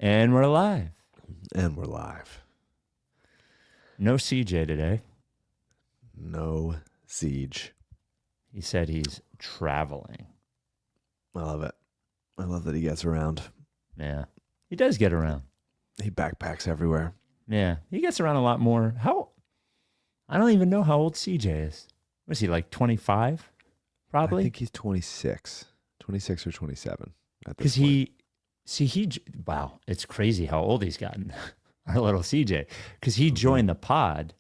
And we're live. And we're live. No CJ today. No siege. He said he's traveling. I love it. I love that he gets around. Yeah. He does get around. He backpacks everywhere. Yeah. He gets around a lot more. I don't even know how old CJ is. Was he like 25? Probably. I think he's 26. 26 or 27 at Because this point. wow, it's crazy how old he's gotten. Our little CJ. Because he joined the pod.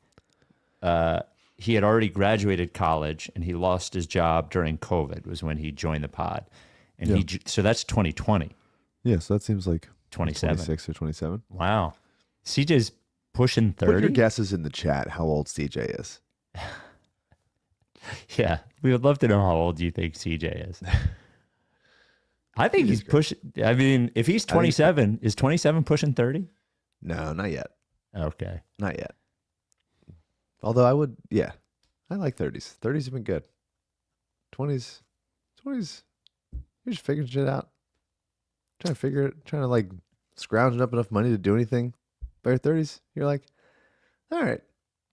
He had already graduated college and he lost his job during COVID was when he joined the pod. And so that's 2020. Yeah, so that seems like 27. 26 or 27. Wow. CJ's pushing 30. Put your guesses in the chat how old CJ is. Yeah. We would love to know how old you think CJ is. I think he's pushing. I mean, if he's 27, is 27 pushing 30? No, not yet. Okay. Not yet. Although I would, yeah. I like 30s. 30s have been good. 20s, you're just figuring shit out. Trying to like scrounge up enough money to do anything. By your 30s, you're like, all right.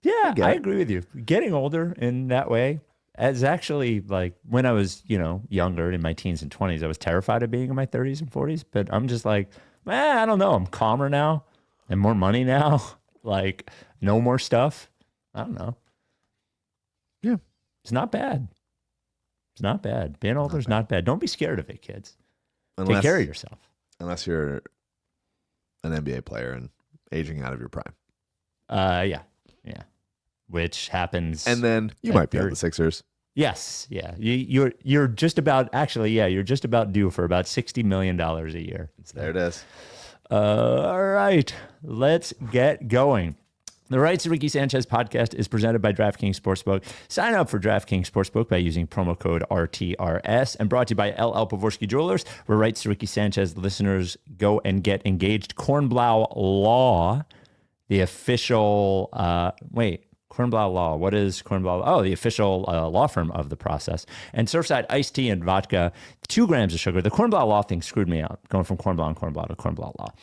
Yeah, I agree with you. Getting older in that way is actually like when I was, younger in my teens and 20s, I was terrified of being in my 30s and 40s. But I'm just like, I don't know. I'm calmer now and more money now. Like, no more stuff. I don't know. Yeah. It's not bad. It's not bad. Being older is not bad. Don't be scared of it, kids. Take care of yourself. Unless you're an NBA player and aging out of your prime. Yeah. Which happens. And then you might be on the Sixers. Yes. Yeah. You're just about, actually, yeah, you're just about due for about $60 million a year. There it is. All right. Let's get going. The Rights To Ricky Sanchez podcast is presented by DraftKings Sportsbook. Sign up for DraftKings Sportsbook by using promo code RTRS and brought to you by LL Pavorsky Jewelers, where Rights To Ricky Sanchez listeners go and get engaged. Kornblau Law, the official, Kornblau Law. What is Kornblau? Oh, the official law firm of the process. And Surfside iced tea and vodka, 2 grams of sugar. The Kornblau Law thing screwed me out, going from Kornblau and Kornblau to Kornblau Law.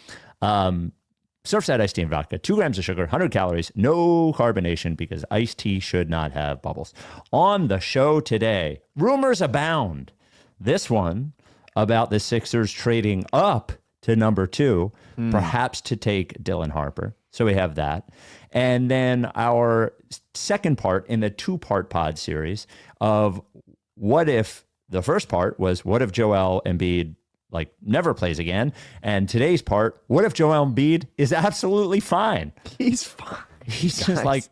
Surfside iced tea and vodka, 2 grams of sugar, 100 calories, no carbonation because iced tea should not have bubbles. On the show today, rumors abound. This one about the Sixers trading up to number 2, perhaps to take Dylan Harper. So we have that. And then our second part in the 2-part pod series of what if, the first part was what if Joel Embiid never plays again. And today's part, what if Joel Embiid is absolutely fine? He's fine. He's just like,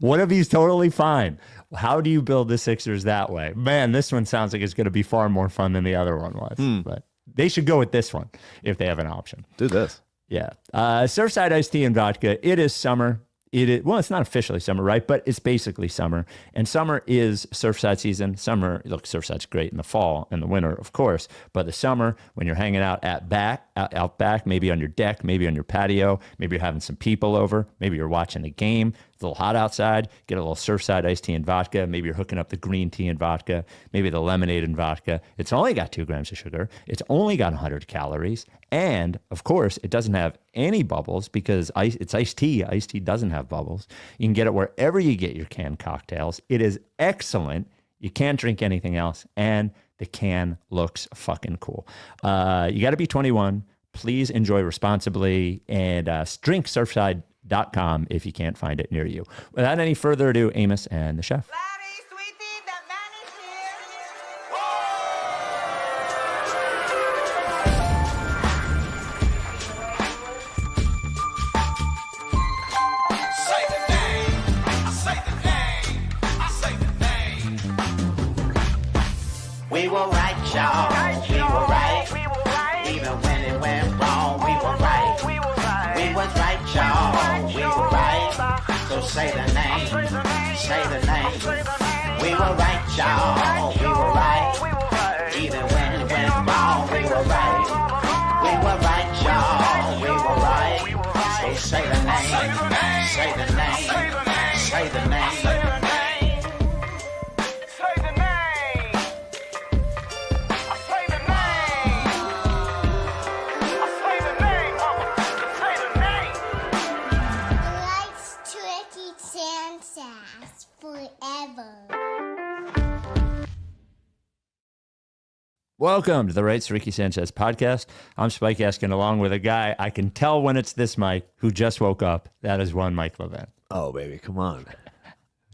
what if he's totally fine? How do you build the Sixers that way? Man, this one sounds like it's going to be far more fun than the other one was. But they should go with this one if they have an option. Do this. Yeah. Surfside iced tea and vodka. It is summer. It's not officially summer, right? But it's basically summer. And summer is Surfside season. Surfside's great in the fall and the winter, of course. But the summer, when you're hanging out out back, maybe on your deck, maybe on your patio, maybe you're having some people over, maybe you're watching a game. It's a little hot outside. Get a little Surfside iced tea and vodka. Maybe you're hooking up the green tea and vodka, maybe the lemonade and vodka. It's only got 2 grams of sugar. It's only got 100 calories. And, of course, it doesn't have any bubbles because it's iced tea. Iced tea doesn't have bubbles. You can get it wherever you get your canned cocktails. It is excellent. You can't drink anything else. And the can looks fucking cool. You got to be 21. Please enjoy responsibly and drink Surfside.com if you can't find it near you. Without any further ado, Amos and the chef. We were right, y'all. We were right. Even when it went wrong, we were right. We was right, y'all. We were right. So say the name. Say the name. We were right, y'all. We were right. Even when it went wrong, we were right. We were right, y'all. We were right. So say the name. Say the name. Say the name. Welcome to the Rights to Ricky Sanchez podcast. I'm Spike Askin, along with a guy I can tell when it's this Mike who just woke up. That is one Mike Levin. Oh, baby, come on.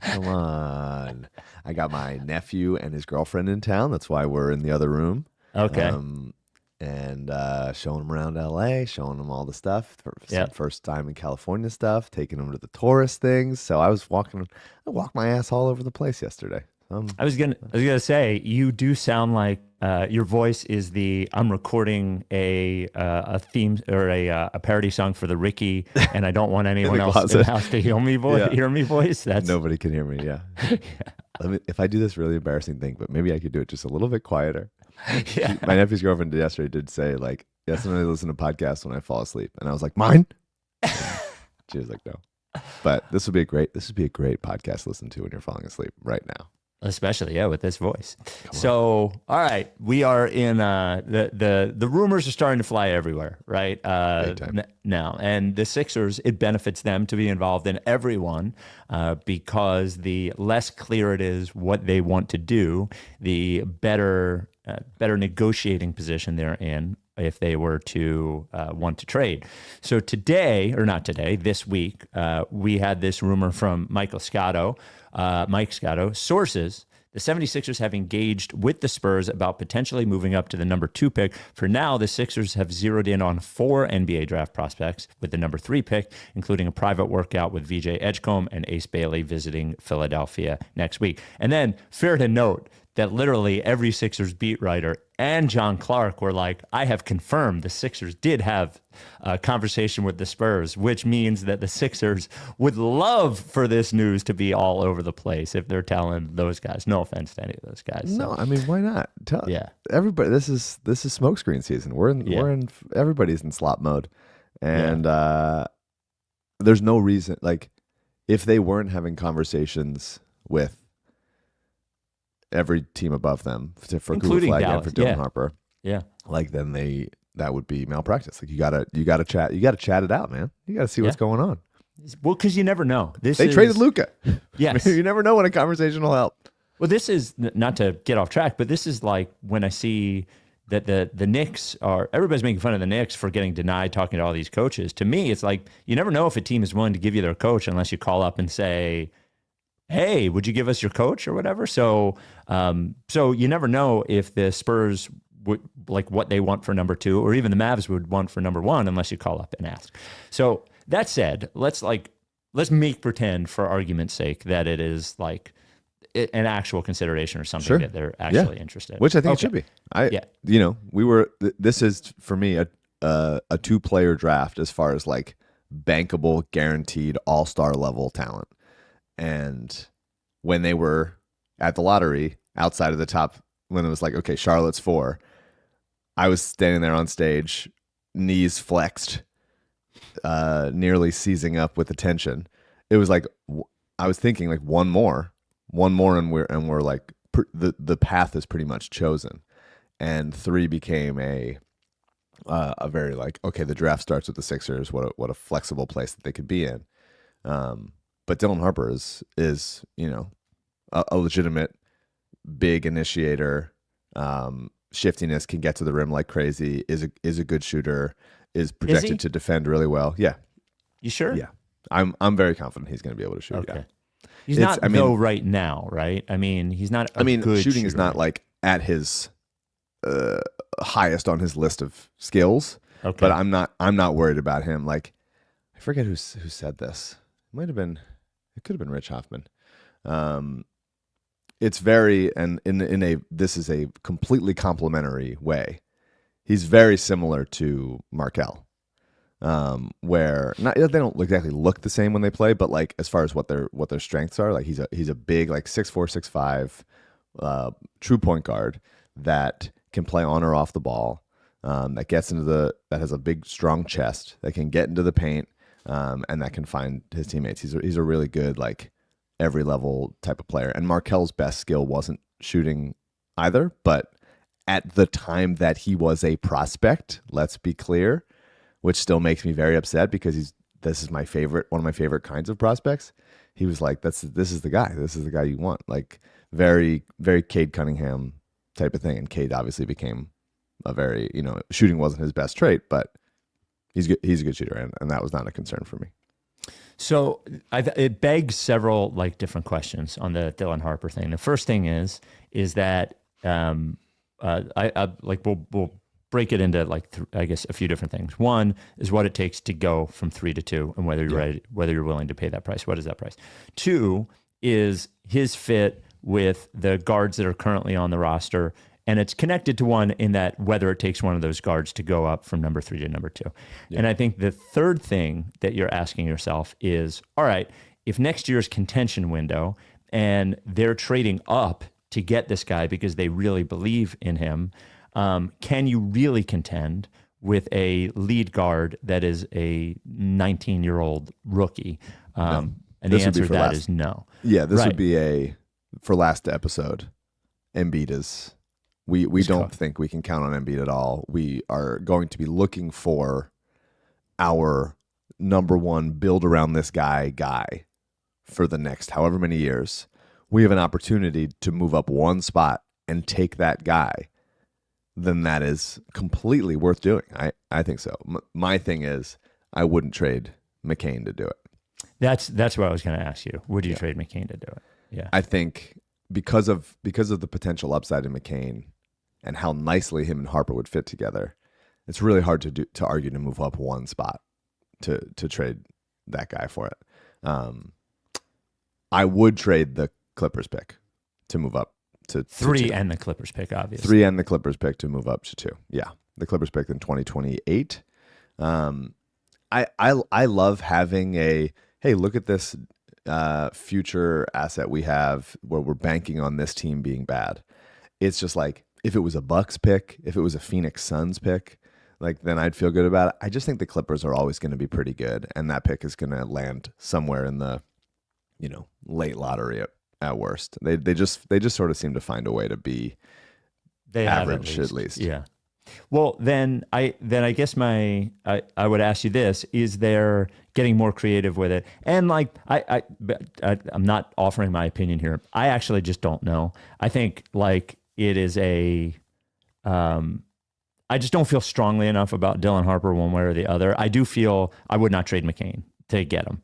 Come on. I got my nephew and his girlfriend in town. That's why we're in the other room. Okay. And showing them around LA, showing them all the stuff. Some first time in California stuff, taking them to the tourist things. So I walked my ass all over the place yesterday. I was gonna say, you do sound like your voice is I'm recording a theme or a parody song for the Ricky, and I don't want anyone else in the house to hear me voice. That's nobody can hear me. Yeah. If I do this really embarrassing thing, but maybe I could do it just a little bit quieter. Yeah. My nephew's girlfriend yesterday did say, like, yes, when I listen to podcasts when I fall asleep, and I was like, mine. She was like, no. But this would be a great podcast to listen to when you're falling asleep right now. Especially, with this voice. So, all right, we are in the rumors are starting to fly everywhere, right? Now, and the Sixers, it benefits them to be involved in everyone because the less clear it is what they want to do, the better negotiating position they're in if they were to want to trade. So this week, we had this rumor from Mike Scotto. Sources, the 76ers have engaged with the Spurs about potentially moving up to the number 2 pick. For now, the Sixers have zeroed in on 4 NBA draft prospects with the number 3 pick, including a private workout with VJ Edgecombe and Ace Bailey visiting Philadelphia next week. And then, fair to note that literally every Sixers beat writer and John Clark were like, I have confirmed the Sixers did have a conversation with the Spurs, which means that the Sixers would love for this news to be all over the place if they're telling those guys. No offense to any of those guys. No, I mean, why not? Everybody. This is smokescreen season. We're in everybody's in slop mode, and there's no reason. Like, if they weren't having conversations with every team above them for including Flag Dallas, and for Dylan Harper, like then that would be malpractice. Like you gotta chat it out, man. You gotta see what's going on. Well, because you never know. They traded Luka. Yes, you never know when a conversation will help. Well, this is not to get off track, but this is like when I see that the Knicks everybody's making fun of the Knicks for getting denied talking to all these coaches. To me, it's like you never know if a team is willing to give you their coach unless you call up and say, hey, would you give us your coach or whatever? So you never know if the Spurs would like what they want for number 2, or even the Mavs would want for number 1 unless you call up and ask. So that said, let's make pretend for argument's sake that it is like an actual consideration or something that they're actually interested in. Which I think it should be. This is for me a 2-player draft as far as like bankable, guaranteed all-star level talent. And when they were at the lottery, outside of the top, when it was like, okay, Charlotte's 4, I was standing there on stage, knees flexed, nearly seizing up with attention. It was like, I was thinking like one more, and we're like, the path is pretty much chosen. And 3 became a very like, okay, the draft starts with the Sixers. What a flexible place that they could be in. But Dylan Harper is a legitimate big initiator. Shiftiness, can get to the rim like crazy. Is a good shooter. Is projected to defend really well. Yeah. You sure? Yeah. I'm very confident he's going to be able to shoot. Okay. Yeah. He's not though right now, right? I mean, he's not. Good shooting shooter. is not like at his highest on his list of skills. Okay. But I'm not worried about him. Like, I forget who said this. It could have been Rich Hoffman. It's very, and this is a completely complimentary way. He's very similar to Markelle, where they don't exactly look the same when they play, but like as far as what their strengths are, like he's a big like 6'4", 6'5", true point guard that can play on or off the ball, that has a big strong chest that can get into the paint. And that can find his teammates. He's a really good, like, every level type of player. And Markelle's best skill wasn't shooting either, but at the time that he was a prospect, let's be clear, which still makes me very upset because this is one of my favorite kinds of prospects. He was like, this is the guy. This is the guy you want. Like, very, very Cade Cunningham type of thing. And Cade obviously became a very, shooting wasn't his best trait, but he's good. He's a good shooter, and that was not a concern for me. So it begs several like different questions on the Dylan Harper thing. The first thing is that we'll break it into like I guess a few different things. One is what it takes to go from 3 to 2, and whether you're ready, whether you're willing to pay that price. What is that price? 2 is his fit with the guards that are currently on the roster. And it's connected to 1 in that whether it takes one of those guards to go up from number 3 to number 2. Yeah. And I think the third thing that you're asking yourself is, all right, if next year's contention window and they're trading up to get this guy because they really believe in him, can you really contend with a lead guard that is a 19-year-old rookie? No. And the answer to that is no. Yeah, this would be for last episode, Embiid is... We don't think we can count on Embiid at all. We are going to be looking for our number 1 build around this guy for the next however many years. We have an opportunity to move up 1 spot and take that guy. Then that is completely worth doing. I think so. My thing is I wouldn't trade McCain to do it. That's what I was going to ask you. Would you trade McCain to do it? Yeah. I think because of the potential upside in McCain and how nicely him and Harper would fit together, it's really hard to argue to move up 1 spot to trade that guy for it. I would trade the Clippers pick to move up to 3 and the Clippers pick, obviously. 3 and the Clippers pick to move up to 2. Yeah, the Clippers pick in 2028. I love having hey, look at this future asset we have where we're banking on this team being bad. It's just like, if it was a Bucks pick, if it was a Phoenix Suns pick, like then I'd feel good about it. I just think the Clippers are always going to be pretty good, and that pick is going to land somewhere in the, late lottery at worst. They just sort of seem to find a way to be average at least. Yeah. Well, then I guess I would ask you this: is there getting more creative with it? And like I'm not offering my opinion here. I actually just don't know. I think like it is I just don't feel strongly enough about Dylan Harper one way or the other. I do feel I would not trade McCain to get him.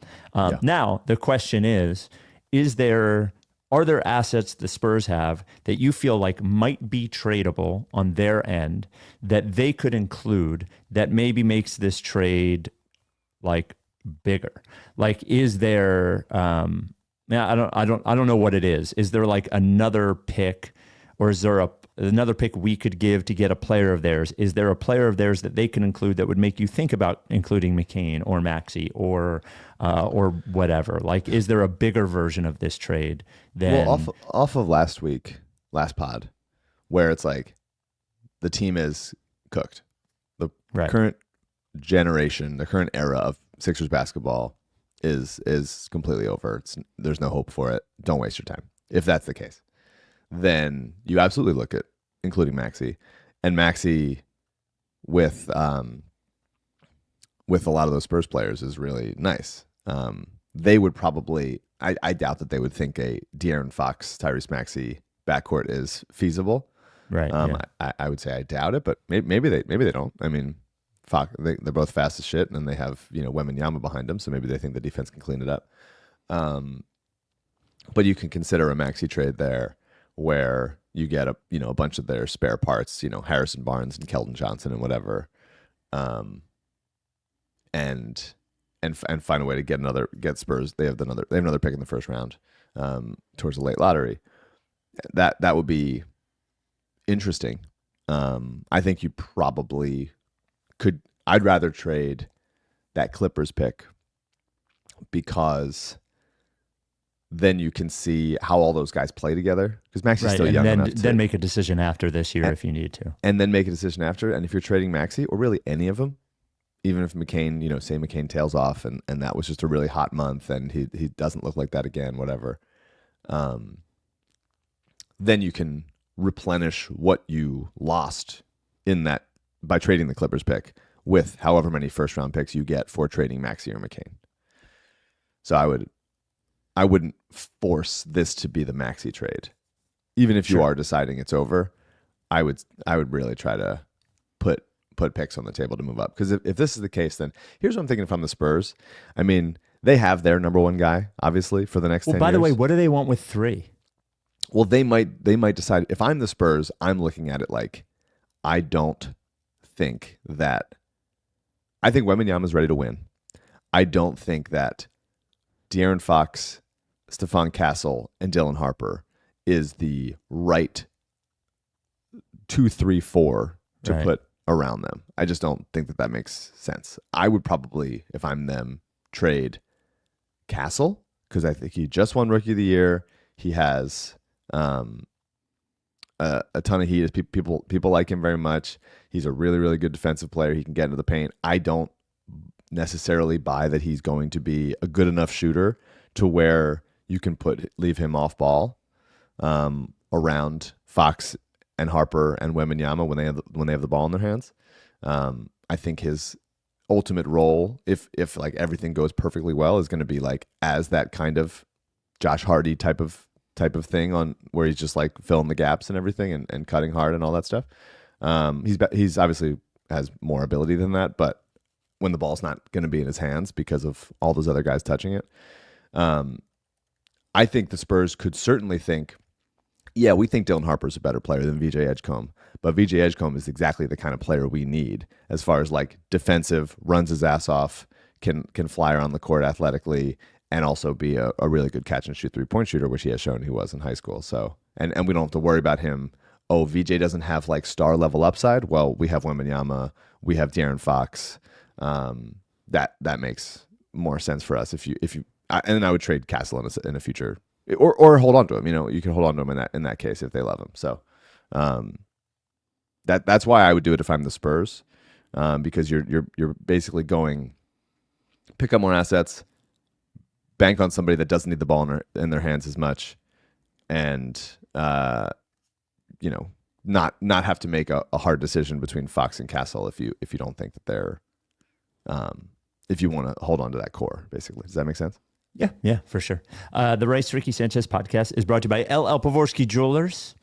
Now the question is are there assets the Spurs have that you feel like might be tradable on their end that they could include that maybe makes this trade like bigger? Like, is there, I don't know what it is. Is there like another pick, or is there another pick we could give to get a player of theirs? Is there a player of theirs that they can include that would make you think about including McCain or Maxey or whatever? Like, is there a bigger version of this trade than... Well, off of last pod, where it's like the team is cooked. The current generation, the current era of Sixers basketball is completely over. There's no hope for it. Don't waste your time. If that's the case, then you absolutely look at including Maxey, and Maxey with a lot of those Spurs players is really nice. They would probably, I doubt that they would think a De'Aaron Fox, Tyrese Maxey backcourt is feasible. Right. I would say I doubt it, but maybe they don't. I mean, Fox, they're both fast as shit, and they have Wembanyama behind them, so maybe they think the defense can clean it up. But you can consider a Maxey trade there, where you get a bunch of their spare parts, Harrison Barnes and Keldon Johnson and whatever, and find a way to get Spurs. They have another pick in the first round, towards the late lottery. That would be interesting. I think you probably could. I'd rather trade that Clippers pick, because then you can see how all those guys play together, because Maxey's still young enough to then make a decision after this year if you need to. And then make a decision after. And if you're trading Maxey, or really any of them, even if McCain, say McCain tails off and that was just a really hot month and he doesn't look like that again, whatever, then you can replenish what you lost in that by trading the Clippers pick with however many first round picks you get for trading Maxey or McCain. So I wouldn't force this to be the Maxey trade. Even if you are deciding it's over, I would really try to put picks on the table to move up. Because if this is the case, then here's what I'm thinking. If I'm the Spurs, I mean, they have their number one guy, obviously, for the next 10 years. By the way, what do they want with 3? Well, they might decide. If I'm the Spurs, I'm looking at it like, I don't think that. I think Wembanyama's ready to win. I don't think that De'Aaron Fox, Stephon Castle, and Dylan Harper is the right 2, 3, 4 to put around them. I just don't think that makes sense. I would probably, if I'm them, trade Castle, because I think he just won Rookie of the Year. He has a ton of heat. People like him very much. He's a really, really good defensive player. He can get into the paint. I don't necessarily buy that he's going to be a good enough shooter to where you can leave him off ball around Fox and Harper and Wembanyama when they have the ball in their hands. I think his ultimate role, if like everything goes perfectly well, is going to be like as that kind of Josh Hardy type of thing on where he's just like filling the gaps and everything and cutting hard and all that stuff. He's obviously has more ability than that, but when the ball's not going to be in his hands because of all those other guys touching it, I think the Spurs could certainly think, yeah, we think Dylan Harper's a better player than VJ Edgecombe, but VJ Edgecombe is exactly the kind of player we need as far as like defensive, runs his ass off, can fly around the court athletically, and also be a really good catch and shoot 3-point shooter, which he has shown he was in high school. So, and we don't have to worry about him. Oh, VJ doesn't have like star level upside. Well, we have Wembanyama, we have De'Aaron Fox. That makes more sense for us if you and then I would trade Castle in a future, or hold on to him. You know, you can hold on to him in that case if they love him. So, that's why I would do it if I'm the Spurs, because you're basically going pick up more assets, bank on somebody that doesn't need the ball in their hands as much, and not have to make a hard decision between Fox and Castle if you don't think that they're if you want to hold on to that core, basically. Does that make sense? Yeah, for sure. The Rights to Ricky Sanchez podcast is brought to you by LL Pavorsky Jewelers.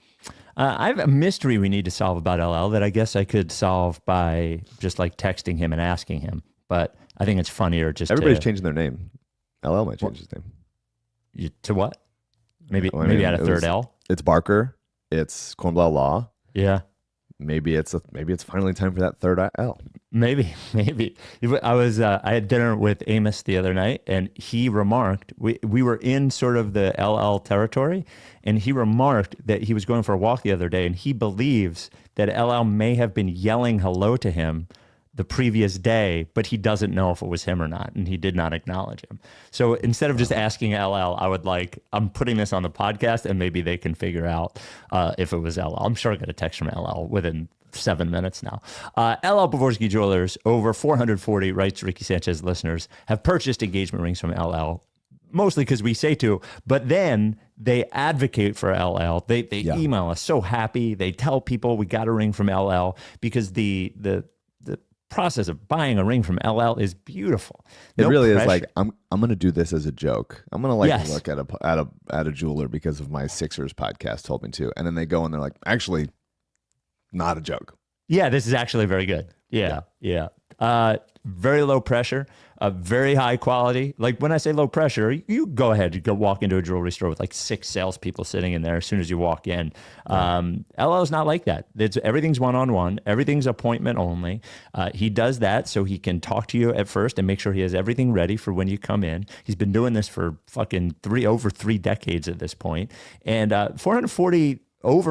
I have a mystery we need to solve about LL that I guess I could solve by just like texting him and asking him, but I think it's funnier just everybody's changing their name. LL might change his name. To what? Maybe add a third L. It's Barker. It's Kornblau Law. Yeah. Maybe it's finally time for that third L. Maybe. I had dinner with Amos the other night, and he remarked, we were in sort of the LL territory, and he remarked that he was going for a walk the other day, and he believes that LL may have been yelling hello to him the previous day, but he doesn't know if it was him or not, and he did not acknowledge him. So instead of just asking LL, I'm putting this on the podcast, and maybe they can figure out if it was LL. I'm sure I got a text from LL within 7 minutes now. LL Pavorsky Jewelers, over 440 Rights to Ricky Sanchez listeners have purchased engagement rings from LL, mostly because we say to, but then they advocate for LL. They email us so happy. They tell people we got a ring from LL because the process of buying a ring from LL is beautiful. It really is like I'm going to do this as a joke. I'm going to look at a jeweler because of my Sixers podcast told me to, and then they go and they're like, actually, not a joke. Yeah, this is actually very good. Yeah. Very low pressure, very high quality. Like when I say low pressure, you go ahead, you go walk into a jewelry store with like 6 salespeople sitting in there as soon as you walk in. LL is not like that. Everything's one-on-one. Everything's appointment only. He does that so he can talk to you at first and make sure he has everything ready for when you come in. He's been doing this for fucking over 3 decades at this point. And over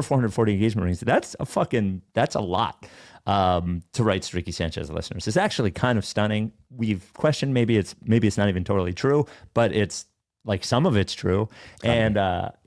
440 engagement rings. That's a lot. To Rights to Ricky Sanchez listeners. It's actually kind of stunning. We've questioned maybe it's not even totally true, but it's like some of it's true. And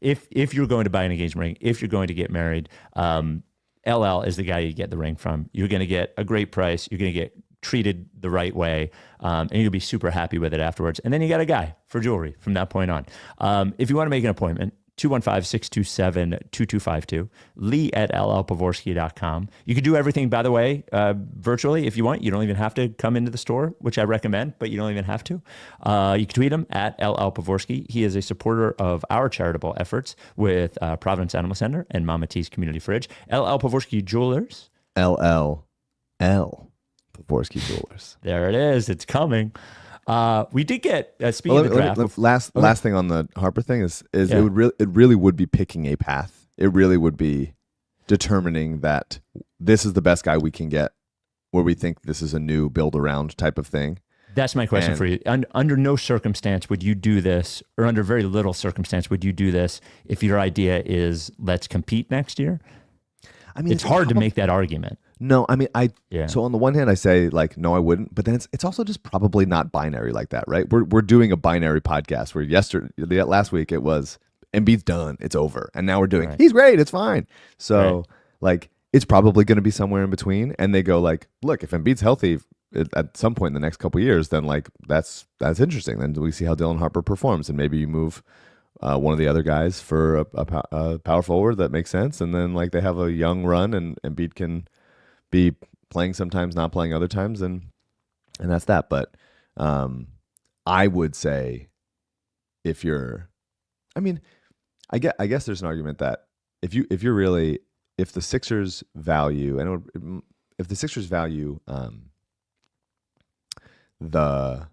if you're going to buy an engagement ring, if you're going to get married, LL is the guy you get the ring from. You're going to get a great price. You're going to get treated the right way, and you'll be super happy with it afterwards. And then you got a guy for jewelry from that point on. If you want to make an appointment, 215-627-2252, Lee at llpavorsky.com. You can do everything, by the way, virtually if you want. You don't even have to come into the store, which I recommend, but you don't even have to. You can tweet him at llpavorsky. He is a supporter of our charitable efforts with Providence Animal Center and Mama T's Community Fridge. LL Pavorsky Jewelers. LLL Pavorsky Jewelers. There it is. It's coming. We did get speaking of the draft. Last thing on the Harper thing is it really would be picking a path. It really would be determining that this is the best guy we can get, where we think this is a new build around type of thing. That's my question for you. Under no circumstance would you do this, or under very little circumstance would you do this if your idea is let's compete next year? I mean, it's hard to make that argument. No, I mean, So on the one hand, I say like, no, I wouldn't. But then it's also just probably not binary like that, right? We're doing a binary podcast where last week it was Embiid's done, it's over, and now we're doing he's great, it's fine. So like, it's probably going to be somewhere in between. And they go like, look, if Embiid's healthy at some point in the next couple of years, then like that's interesting. Then we see how Dylan Harper performs, and maybe you move one of the other guys for a power forward that makes sense, and then like they have a young run, and Embiid can be playing sometimes, not playing other times, and that's that. But I would say I guess there's an argument that if the Sixers value the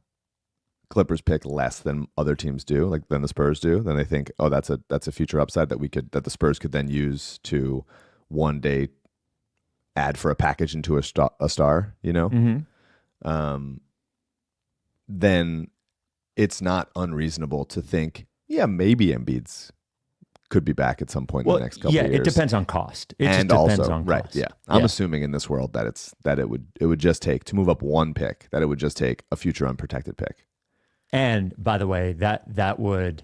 Clippers pick less than other teams do, like than the Spurs do, then they think, oh, that's a future upside that the Spurs could then use to one day add for a package into a star, you know? Mm-hmm. Then it's not unreasonable to think, yeah, maybe Embiid's could be back at some point in the next couple of years. Yeah, it depends on cost. I'm assuming in this world that it would just take to move up one pick, that it would just take a future unprotected pick. And by the way, that would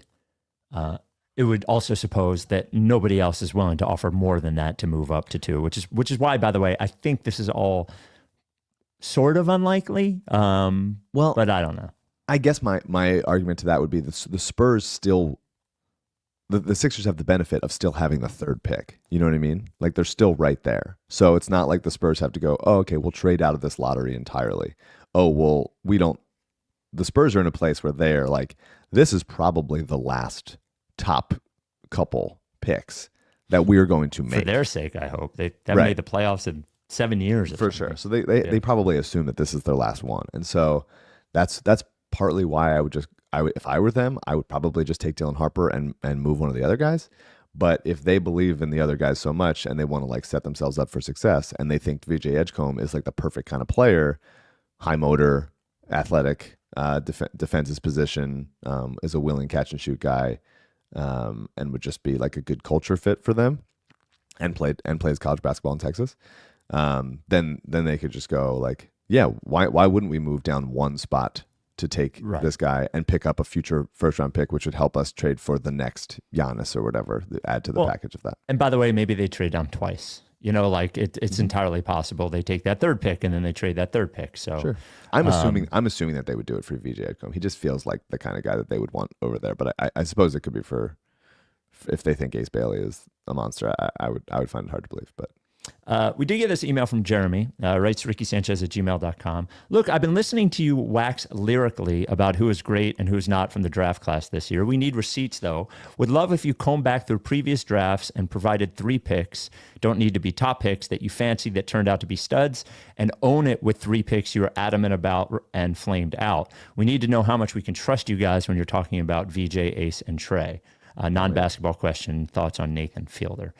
it would also suppose that nobody else is willing to offer more than that to move up to 2, which is why, by the way, I think this is all sort of unlikely. But I don't know. I guess my argument to that would be the Spurs still, the Sixers have the benefit of still having the 3rd pick. You know what I mean? Like they're still right there. So it's not like the Spurs have to go, oh, okay, we'll trade out of this lottery entirely. Oh, well, we don't. The Spurs are in a place where they're like, this is probably the last top couple picks that we're going to make. For their sake, I hope. They haven't made the playoffs in 7 years. For sure. So they probably assume that this is their last one. And so that's partly why if I were them, I would probably just take Dylan Harper and move one of the other guys. But if they believe in the other guys so much and they want to like set themselves up for success, and they think VJ Edgecombe is like the perfect kind of player, high motor, athletic, defends his position, is a willing catch and shoot guy, and would just be like a good culture fit for them, and plays college basketball in Texas, then they could just go like, yeah, why wouldn't we move down one spot to take this guy and pick up a future first-round pick, which would help us trade for the next Giannis or whatever, add to the package of that. And by the way, maybe they trade down twice. You know, like it's entirely possible they take that 3rd pick and then they trade that 3rd pick. So sure. I'm assuming that they would do it for VJ Edgecombe. He just feels like the kind of guy that they would want over there. But I suppose it could be for if they think Ace Bailey is a monster. I would find it hard to believe, but. We did get this email from Jeremy, Rights To Ricky Sanchez at gmail.com. Look, I've been listening to you wax lyrically about who is great and who's not from the draft class this year. We need receipts, though. Would love if you comb back through previous drafts and provided 3 picks, don't need to be top picks, that you fancy that turned out to be studs, and own it with 3 picks you were adamant about and flamed out. We need to know how much we can trust you guys when you're talking about VJ, Ace, and Trey. Non-basketball question, thoughts on Nathan Fielder.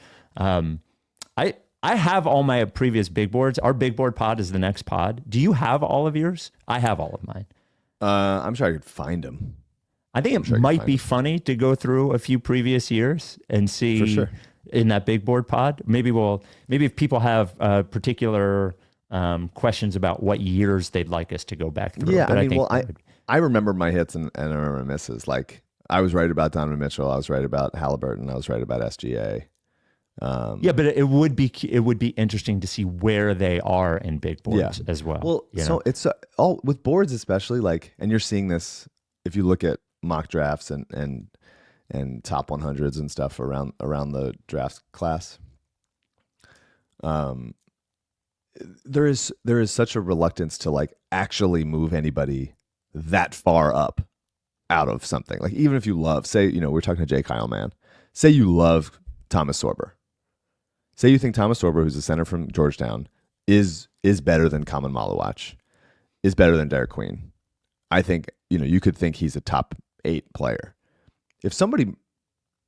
I have all my previous big boards. Our big board pod is the next pod. Do you have all of yours? I have all of mine. I'm sure I could find them. I think it might be funny to go through a few previous years and see in that big board pod. Maybe if people have particular questions about what years they'd like us to go back through. Yeah, but I remember my hits and I remember my misses. Like I was right about Donovan Mitchell. I was right about Halliburton. I was right about SGA. But it would be interesting to see where they are in big boards as well. Well, so it's all with boards, especially like, and you're seeing this if you look at mock drafts and and top 100s and stuff around the draft class. There is such a reluctance to like actually move anybody that far up out of something. Like even if you love, say, we're talking to Jay Kyle, man. Say you love Thomas Sorber. Say you think Thomas Sorber, who's a center from Georgetown, is better than Kaman Malawach, is better than Derek Queen. I think, you could think he's a top 8 player. If somebody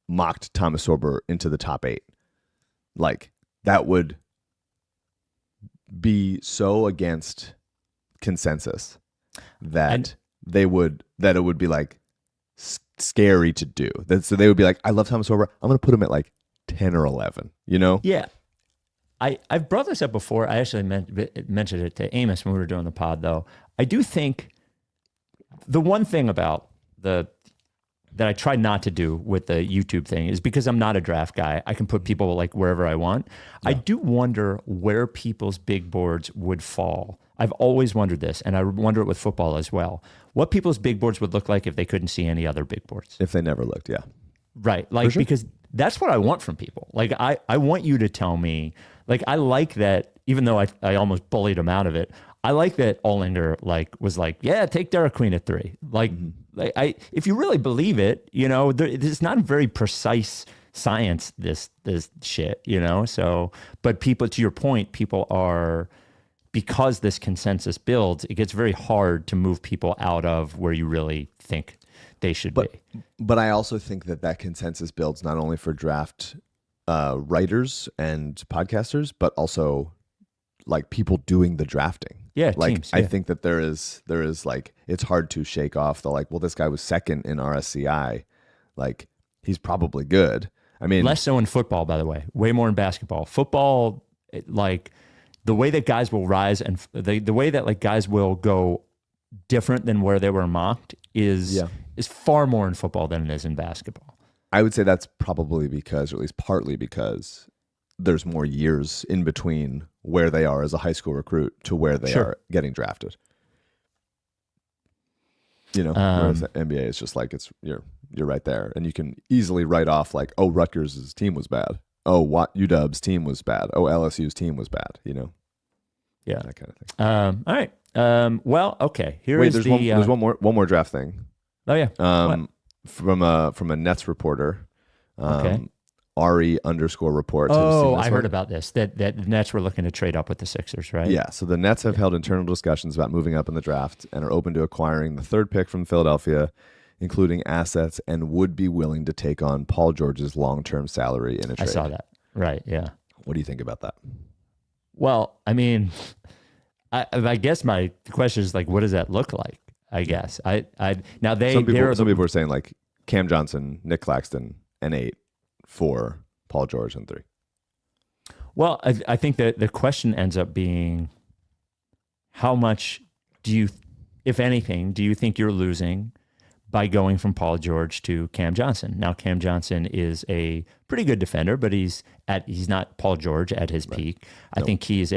mocked Thomas Sorber into the top 8, like that would be so against consensus that it would be like scary to do. So they would be like, I love Thomas Sorber. I'm going to put him at like 10 or 11, Yeah. I've brought this up before. I actually mentioned it to Amos when we were doing the pod, though. I do think the one thing about that I try not to do with the YouTube thing is because I'm not a draft guy. I can put people like wherever I want. Yeah. I do wonder where people's big boards would fall. I've always wondered this, and I wonder it with football as well. What people's big boards would look like if they couldn't see any other big boards. If they never looked, yeah. Like, sure. Because that's what I want from people. Like, I want you to tell me, like, I like that, even though I almost bullied him out of it, I like that Olinger was like, yeah, take Derek Queen at 3. Like, if you really believe it, it's not a very precise science, this shit, So, but people, to your point, people are, because this consensus builds, it gets very hard to move people out of where you really think they should be. But I also think that consensus builds not only for draft writers and podcasters, but also like people doing the drafting. Yeah, like teams, yeah. I think that there is like, it's hard to shake off the like, well, this guy was second in RSCI, like he's probably good. I mean, less so in football, by the way, way more in basketball. Football, like the way that guys will rise and the way that like guys will go different than where they were mocked is far more in football than it is in basketball. I would say that's probably because, or at least partly because, there's more years in between where they are as a high school recruit to where they are getting drafted. Whereas the NBA is just like you're right there, and you can easily write off like, oh, Rutgers' team was bad. Oh, UW's team was bad. Oh, LSU's team was bad. Yeah, that kind of thing. All right. Well, okay. There's one more draft thing. Oh yeah. From a Nets reporter. Okay. Ari_report. Oh, I heard about this. That the Nets were looking to trade up with the Sixers, right? Yeah. So the Nets have held internal discussions about moving up in the draft and are open to acquiring the 3rd pick from Philadelphia, including assets, and would be willing to take on Paul George's long-term salary in a trade. I saw that. Right. Yeah. What do you think about that? Well, I mean, I guess my question is like, what does that look like? I guess now some people are saying like Cam Johnson, Nick Claxton, and 8 for Paul George and 3. Well, I think that the question ends up being, how much do you, if anything, do you think you're losing by going from Paul George to Cam Johnson? Now, Cam Johnson is a pretty good defender, but he's not Paul George at his peak. I think he's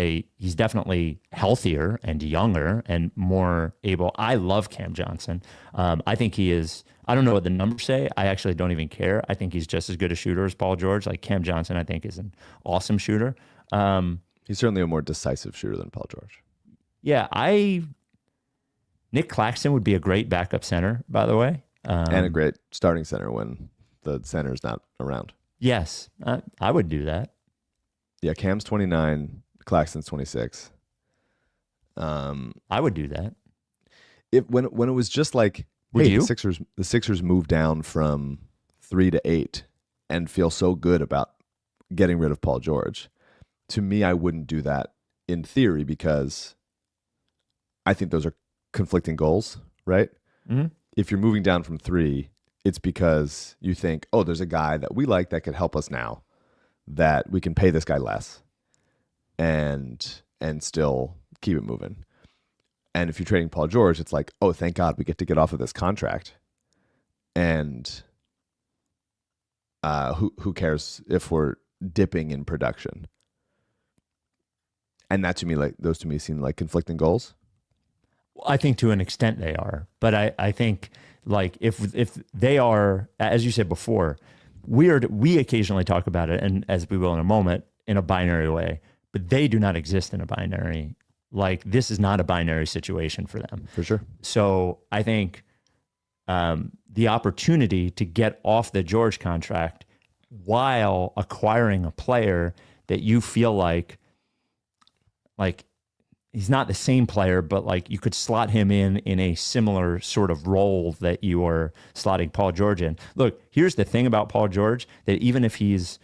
definitely healthier and younger and more able. I love Cam Johnson. I think he is. I don't know what the numbers say. I actually don't even care. I think he's just as good a shooter as Paul George. Like Cam Johnson, I think is an awesome shooter. He's certainly a more decisive shooter than Paul George. Yeah, Nick Claxton would be a great backup center, by the way. And a great starting center when the center's not around. Yes, I would do that. Yeah, Cam's 29, Claxton's 26. I would do that. When it was just like, would you? The Sixers moved down from 3 to 8 and feel so good about getting rid of Paul George. To me, I wouldn't do that in theory because I think those are conflicting goals, right? Mm-hmm. If you're moving down from 3, it's because you think, oh, there's a guy that we like that could help us now, that we can pay this guy less and still keep it moving. And if you're trading Paul George, it's like, oh, thank God we get to get off of this contract. And who cares if we're dipping in production? And that to me, like those to me seem like conflicting goals. I think to an extent they are, but I think like if they are, as you said before, we occasionally talk about it, and as we will in a moment, in a binary way, but they do not exist in a binary. Like this is not a binary situation for them. For sure. So I think the opportunity to get off the George contract while acquiring a player that you feel like he's not the same player, but like you could slot him in a similar sort of role that you are slotting Paul George in. Look, here's the thing about Paul George, that even if he's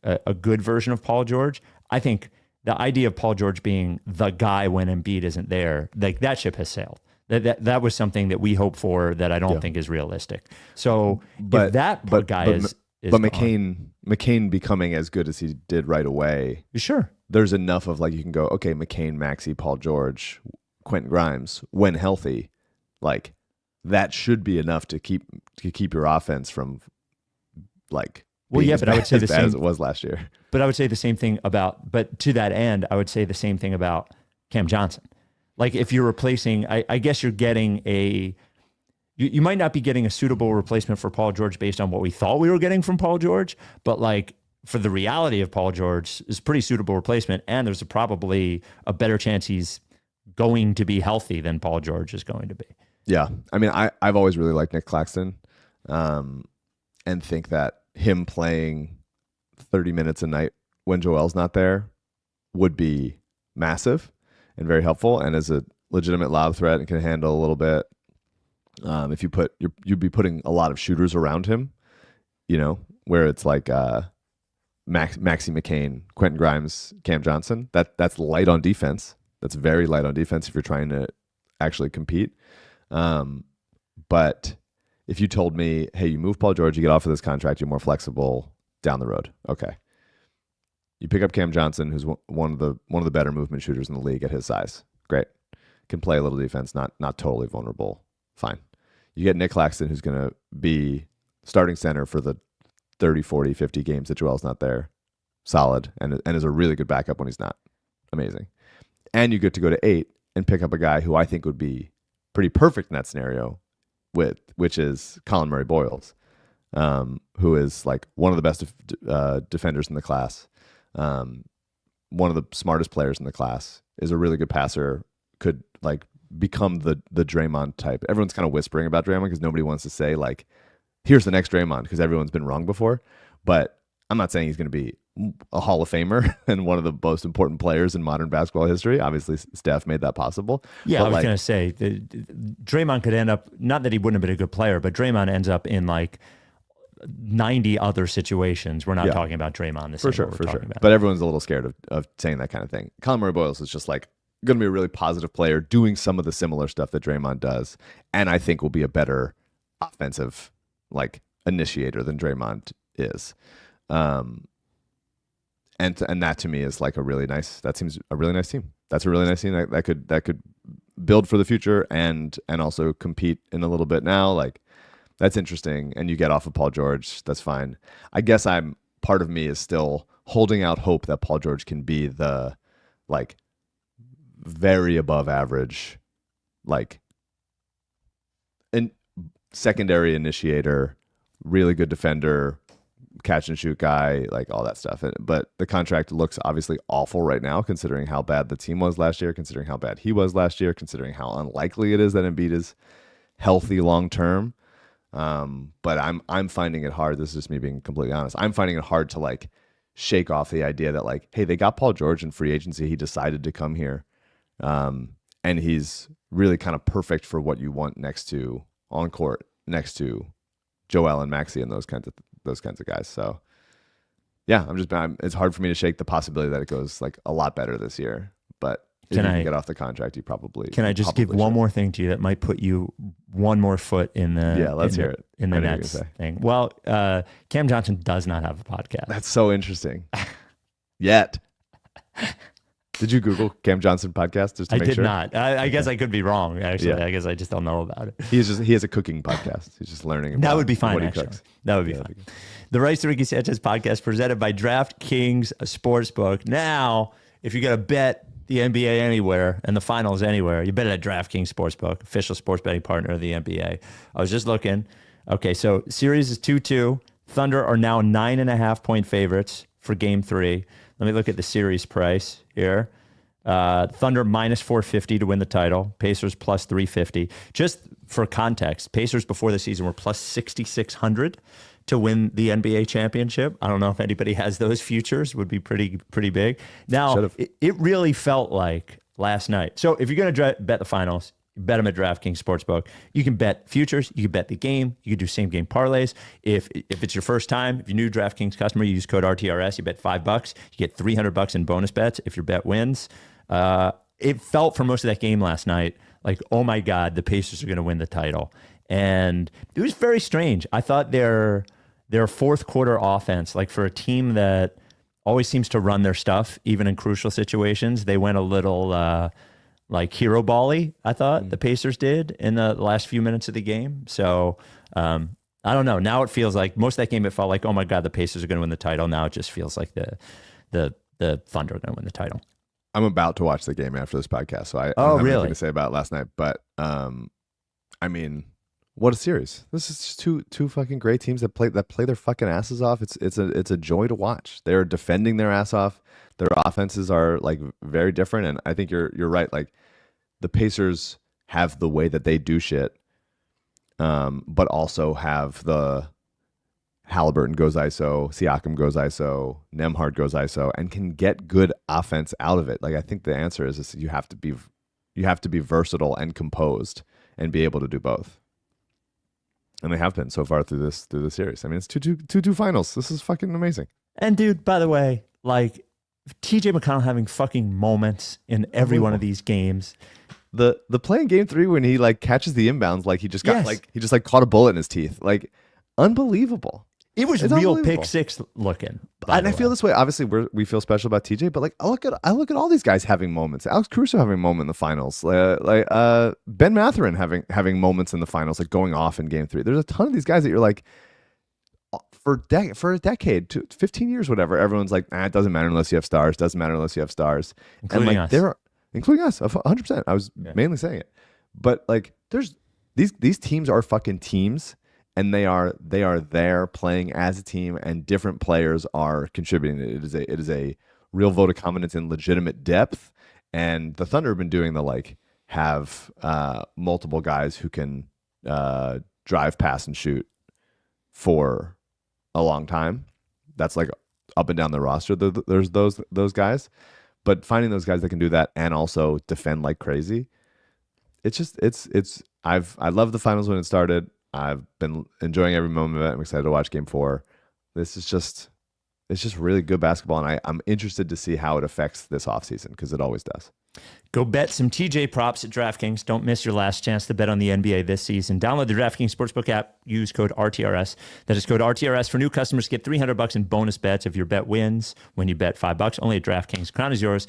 a good version of Paul George, I think the idea of Paul George being the guy when Embiid isn't there, like that ship has sailed. That was something that we hope for that I don't think is realistic. So if that guy is McCain becoming as good as he did right away, sure, there's enough of like you can go, okay, McCain, Maxey, Paul George, Quentin Grimes, when healthy, like that should be enough to keep your offense from like but I would say the same as it was last year. But I would say the same thing but to that end, I would say the same thing about Cam Johnson. Like if you're replacing, I guess you're getting you might not be getting a suitable replacement for Paul George based on what we thought we were getting from Paul George, but like for the reality of Paul George is a pretty suitable replacement, and there's probably a better chance he's going to be healthy than Paul George is going to be. Yeah. I mean, I've always really liked Nick Claxton, and think that him playing 30 minutes a night when Joel's not there would be massive and very helpful, and as a legitimate lob threat and can handle a little bit. If you'd be putting a lot of shooters around him, you know, where it's like Maxey McCain, Quentin Grimes, Cam Johnson. That's light on defense. That's very light on defense if you're trying to actually compete. But if you told me, hey, you move Paul George, you get off of this contract, you're more flexible down the road. Okay. You pick up Cam Johnson, who's one of the better movement shooters in the league at his size. Great. Can play a little defense, not totally vulnerable. Fine. You get Nick Claxton, who's going to be starting center for the 30, 40, 50 games that Joel's not there. Solid. And is a really good backup when he's not. Amazing. And you get to go to 8 and pick up a guy who I think would be pretty perfect in that scenario, which is Colin Murray-Boyles, who is like one of the best defenders in the class, one of the smartest players in the class, is a really good passer, could like become the Draymond type. Everyone's kind of whispering about Draymond because nobody wants to say like, here's the next Draymond, because everyone's been wrong before. But I'm not saying he's going to be a Hall of Famer and one of the most important players in modern basketball history. Obviously, Steph made that possible. Yeah, but I was going to say, Draymond could end up, not that he wouldn't have been a good player, but Draymond ends up in like 90 other situations. We're not talking about Draymond. For sure. But everyone's a little scared of saying that kind of thing. Colin Murray-Boyles is just like going to be a really positive player doing some of the similar stuff that Draymond does. And I think will be a better offensive like initiator than Draymond is. And that to me is like that seems a really nice team. That's a really nice team that could build for the future and also compete in a little bit now. Like that's interesting. And you get off of Paul George, that's fine. I guess part of me is still holding out hope that Paul George can be the like very above average, like secondary initiator, really good defender, catch and shoot guy, like all that stuff. But the contract looks obviously awful right now, considering how bad the team was last year, considering how bad he was last year, considering how unlikely it is that Embiid is healthy long term. But I'm finding it hard. This is just me being completely honest. I'm finding it hard to like shake off the idea that like, hey, they got Paul George in free agency. He decided to come here. And he's really kind of perfect for what you want on court next to Joel and Maxey and those kinds of guys. So yeah, it's hard for me to shake the possibility that it goes like a lot better this year, but if you can get off the contract, you probably can. I just give one more thing to you that might put you one more foot in the let's hear it in the Nets thing. Well, Cam Johnson does not have a podcast. That's so interesting. Yet. Did you Google Cam Johnson podcast just to make sure? I did not. I guess I could be wrong. Actually, yeah. I guess I just don't know about it. He has a cooking podcast. He's just learning about that would be fine. What he actually, cooks. that would be fine. The Rights to Ricky Sanchez podcast presented by DraftKings Sportsbook. Now, if you're gonna bet the NBA anywhere and the finals anywhere, you bet it at DraftKings Sportsbook, official sports betting partner of the NBA. I was just looking. Okay, so series is 2-2. Thunder are now 9.5-point favorites for Game 3. Let me look at the series price here. Thunder minus 450 to win the title. Pacers plus 350. Just for context, Pacers before the season were plus 6,600 to win the NBA championship. I don't know if anybody has those futures. Would be pretty big. Now, it really felt like last night. So if you're going to bet the finals, bet them at DraftKings Sportsbook. You can bet futures. You can bet the game. You can do same game parlays. If it's your first time, if you're a new DraftKings customer, you use code RTRS. You bet $5. You get $300 in bonus bets if your bet wins. It felt for most of that game last night like, oh my God, the Pacers are going to win the title. And it was very strange. I thought their fourth quarter offense, like for a team that always seems to run their stuff, even in crucial situations, they went a little like hero ball-y, I thought the Pacers did in the last few minutes of the game. So I don't know. Now it feels like most of that game, it felt like, oh my God, the Pacers are going to win the title. Now it just feels like the Thunder are going to win the title. I'm about to watch the game after this podcast, so I don't have really anything to say about last night. But I mean, what a series! This is just two fucking great teams that play their fucking asses off. It's a joy to watch. They're defending their ass off. Their offenses are like very different, and I think you're right. Like the Pacers have the way that they do shit, but also have the Halliburton goes ISO, Siakam goes ISO, Nembhard goes ISO, and can get good offense out of it. Like I think the answer is you have to be versatile and composed and be able to do both. And they have been so far through the series. I mean, it's 2-2 finals. This is fucking amazing. And dude, by the way, like TJ McConnell having fucking moments in every one of these games. The play in Game 3 when he like catches the inbounds, like he just got he just like caught a bullet in his teeth, like unbelievable. It was real pick six looking. And I feel this way. Obviously, we feel special about TJ, but like I look at all these guys having moments. Alex Caruso having a moment in the finals. Ben Mathurin having moments in the finals, like going off in Game 3. There's a ton of these guys that you're like, for a decade, to 15 years, whatever. Everyone's like, it doesn't matter unless you have stars. Doesn't matter unless you have stars. Including us. Including us, 100%. I was mainly saying it, but like, there's these teams are fucking teams. And they are there playing as a team, and different players are contributing. It is a real vote of confidence in legitimate depth. And the Thunder have been doing the have multiple guys who can drive, pass, and shoot for a long time. That's like up and down the roster. There's those guys, but finding those guys that can do that and also defend like crazy. I love the finals when it started. I've been enjoying every moment of it. I'm excited to watch Game 4. It's just really good basketball, and I'm interested to see how it affects this offseason, because it always does. Go bet some TJ props at DraftKings. Don't miss your last chance to bet on the NBA this season. Download the DraftKings Sportsbook app. Use code RTRS. That is code RTRS. For new customers, get $300 in bonus bets if your bet wins when you bet $5. Only at DraftKings. Crown is yours.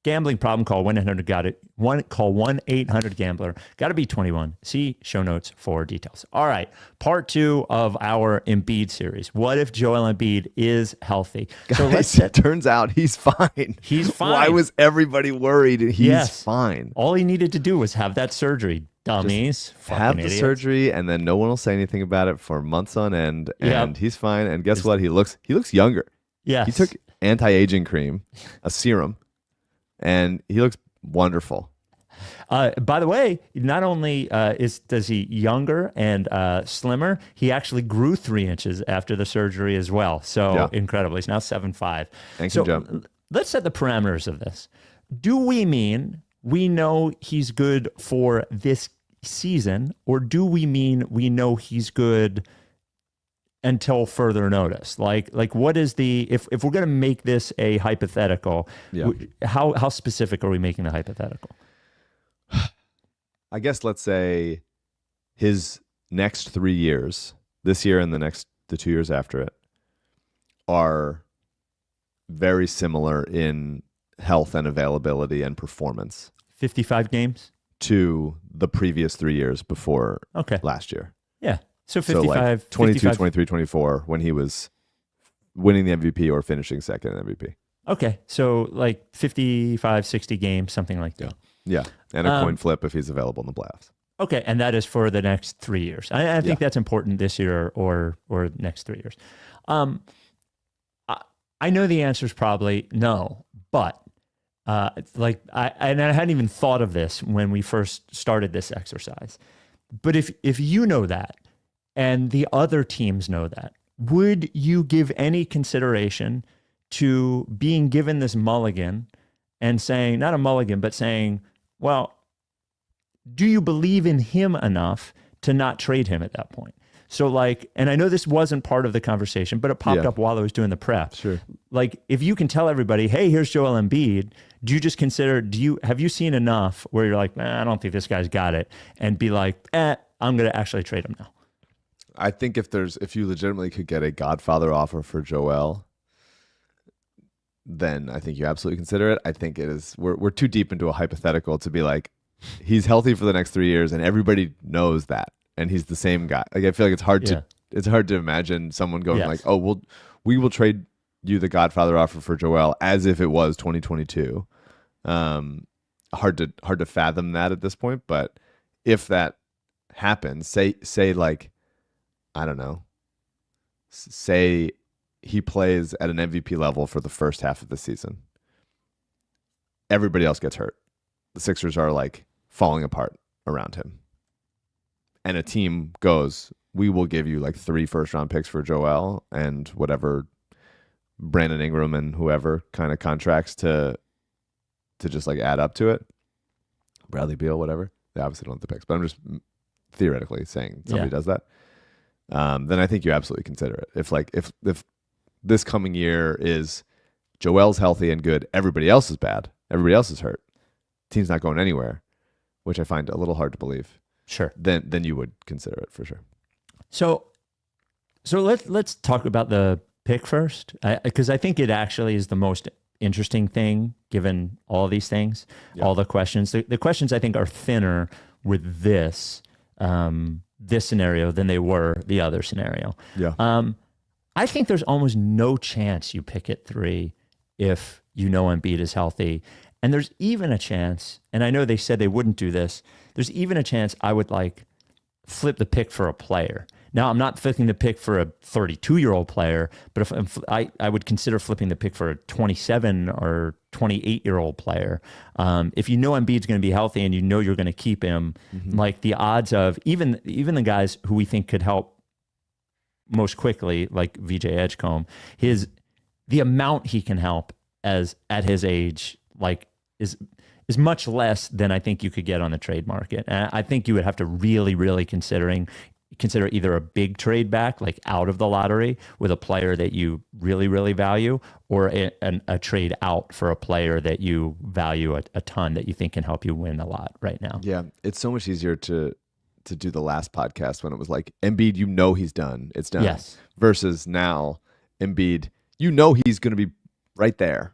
Gambling problem, call 1-800-GOT-IT. Call 1-800-GAMBLER. Got to be 21. See show notes for details. All right, part 2 of our Embiid series. What if Joel Embiid is healthy? Guys, it turns out he's fine. He's fine. Why was everybody worried? He's fine. All he needed to do was have that surgery. Dummies. Have the surgery, and then no one will say anything about it for months on end. And he's fine. And guess what? He looks younger. Yeah. He took anti-aging cream, a serum. And he looks wonderful. By the way, not only does he younger and slimmer, he actually grew 3 inches after the surgery as well. So incredible. He's now 7'5". Thank you, Joe. Let's set the parameters of this. Do we mean we know he's good for this season, or do we mean we know he's good until further notice? Like what is the, if we're going to make this a hypothetical, how specific are we making the hypothetical? I guess let's say his next 3 years, this year and the 2 years after it, are very similar in health and availability and performance. 55 games? To the previous 3 years before last year. Yeah. So 55, like 22, 55. 23, 24, when he was winning the MVP or finishing second in MVP. Okay, so like 55, 60 games, something like that. Yeah. And a coin flip if he's available in the playoffs. Okay, and that is for the next 3 years. I think that's important this year or next 3 years. I know the answer is probably no, but I hadn't even thought of this when we first started this exercise. But if you know that and the other teams know that, would you give any consideration to being given this mulligan and saying, not a mulligan, but saying, well, do you believe in him enough to not trade him at that point? So like, and I know this wasn't part of the conversation, but it popped up while I was doing the prep. Sure. Like if you can tell everybody, hey, here's Joel Embiid, do you just consider, have you seen enough where you're like, I don't think this guy's got it, and be like, I'm going to actually trade him now? I think if you legitimately could get a Godfather offer for Joel, then I think you absolutely consider it. I think it is, we're too deep into a hypothetical to be like, he's healthy for the next 3 years and everybody knows that. And he's the same guy. Like I feel like it's hard to imagine someone going like, "Oh, we will trade you the Godfather offer for Joel," as if it was 2022. Hard to fathom that at this point. But if that happens, say like, I don't know, say he plays at an MVP level for the first half of the season. Everybody else gets hurt. The Sixers are like falling apart around him. And a team goes, we will give you like 3 first-round picks for Joel and whatever Brandon Ingram and whoever kind of contracts to just like add up to it. Bradley Beal, whatever. They obviously don't have the picks, but I'm just theoretically saying somebody does that. Then I think you absolutely consider it. If this coming year is Joel's healthy and good, everybody else is bad, everybody else is hurt, team's not going anywhere, which I find a little hard to believe. Sure. Then you would consider it for sure. So let's talk about the pick first, because I think it actually is the most interesting thing given all these things, all the questions. The questions I think are thinner with this scenario than they were the other scenario. Yeah. I think there's almost no chance you pick at 3 if you know Embiid is healthy. And there's even a chance, and I know they said they wouldn't do this, there's even a chance I would like flip the pick for a player. Now, I'm not flipping the pick for a 32-year-old player, but if I would consider flipping the pick for a 27 or 28-year-old player. If you know Embiid's going to be healthy and you know you're going to keep him, like the odds of even the guys who we think could help most quickly, like VJ Edgecombe, the amount he can help at his age, like is much less than I think you could get on the trade market. And I think you would have to really, really consider either a big trade back, like out of the lottery with a player that you really, really value, or a trade out for a player that you value a ton, that you think can help you win a lot right now. Yeah, it's so much easier to do the last podcast when it was like, Embiid, you know he's done. It's done. Yes. Versus now, Embiid, you know he's going to be right there.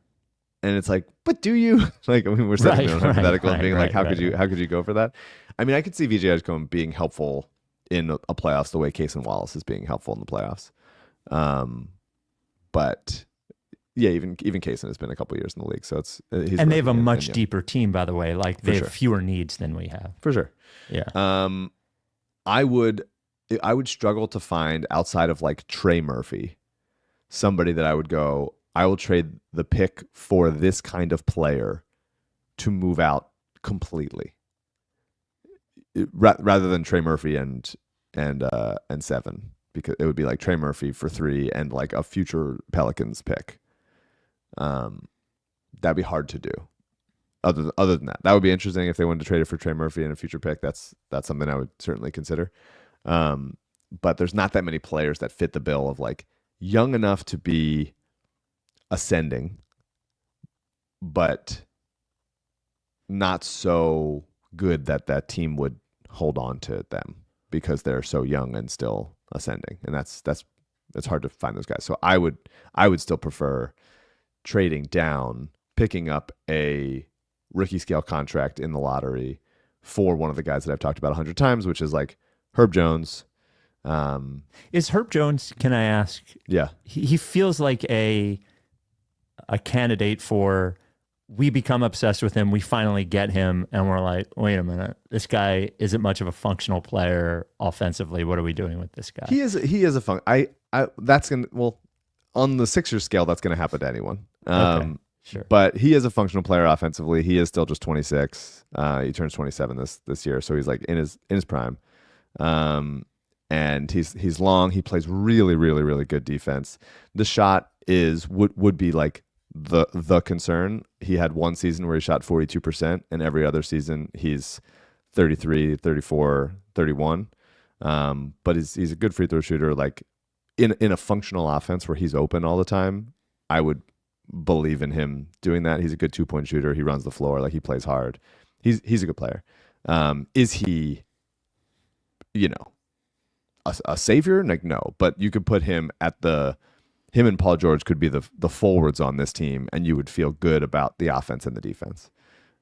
And it's like, but do you? Like, I mean, we're setting a hypothetical and being like, how could you go for that? I mean, I could see VJ Edgecombe being helpful in a playoffs the way Case and Wallace is being helpful in the playoffs. But yeah, even Kaysen has been a couple years in the league, so he's and they have a much deeper team, by the way. Like they have fewer needs than we have. For sure. Yeah. I would struggle to find, outside of like Trey Murphy, somebody that I would go, I will trade the pick for this kind of player to move out completely, rather than Trey Murphy and 7, because it would be like Trey Murphy for 3 and like a future Pelicans pick. That'd be hard to do. Other than that would be interesting if they wanted to trade it for Trey Murphy and a future pick. That's something I would certainly consider. But there's not that many players that fit the bill of like young enough to be ascending, but not so good that team would hold on to them because they're so young and still ascending. And that's hard to find those guys. So I would still prefer trading down, picking up a rookie scale contract in the lottery for one of the guys that I've talked about 100 times, which is like Herb Jones. Is Herb Jones, can I ask? Yeah. He feels like a a candidate for, we become obsessed with him, we finally get him, and we're like, wait a minute, this guy isn't much of a functional player offensively. What are we doing with this guy? He is a fun. That's gonna, well, on the Sixers scale, that's gonna happen to anyone. Okay, sure. But he is a functional player offensively. He is still just 26. He turns 27 this year, so he's like in his prime. And he's long. He plays really, really, really good defense. The shot would be like the concern. He had one season where he shot 42%, and every other season he's 33, 34, 31. But he's a good free throw shooter. Like in a functional offense where he's open all the time, I would believe in him doing that. He's a good 2-point shooter. He runs the floor. Like, he plays hard. He's a good player. Is he, a savior? Like, no, but you could put him him and Paul George could be the forwards on this team, and you would feel good about the offense and the defense.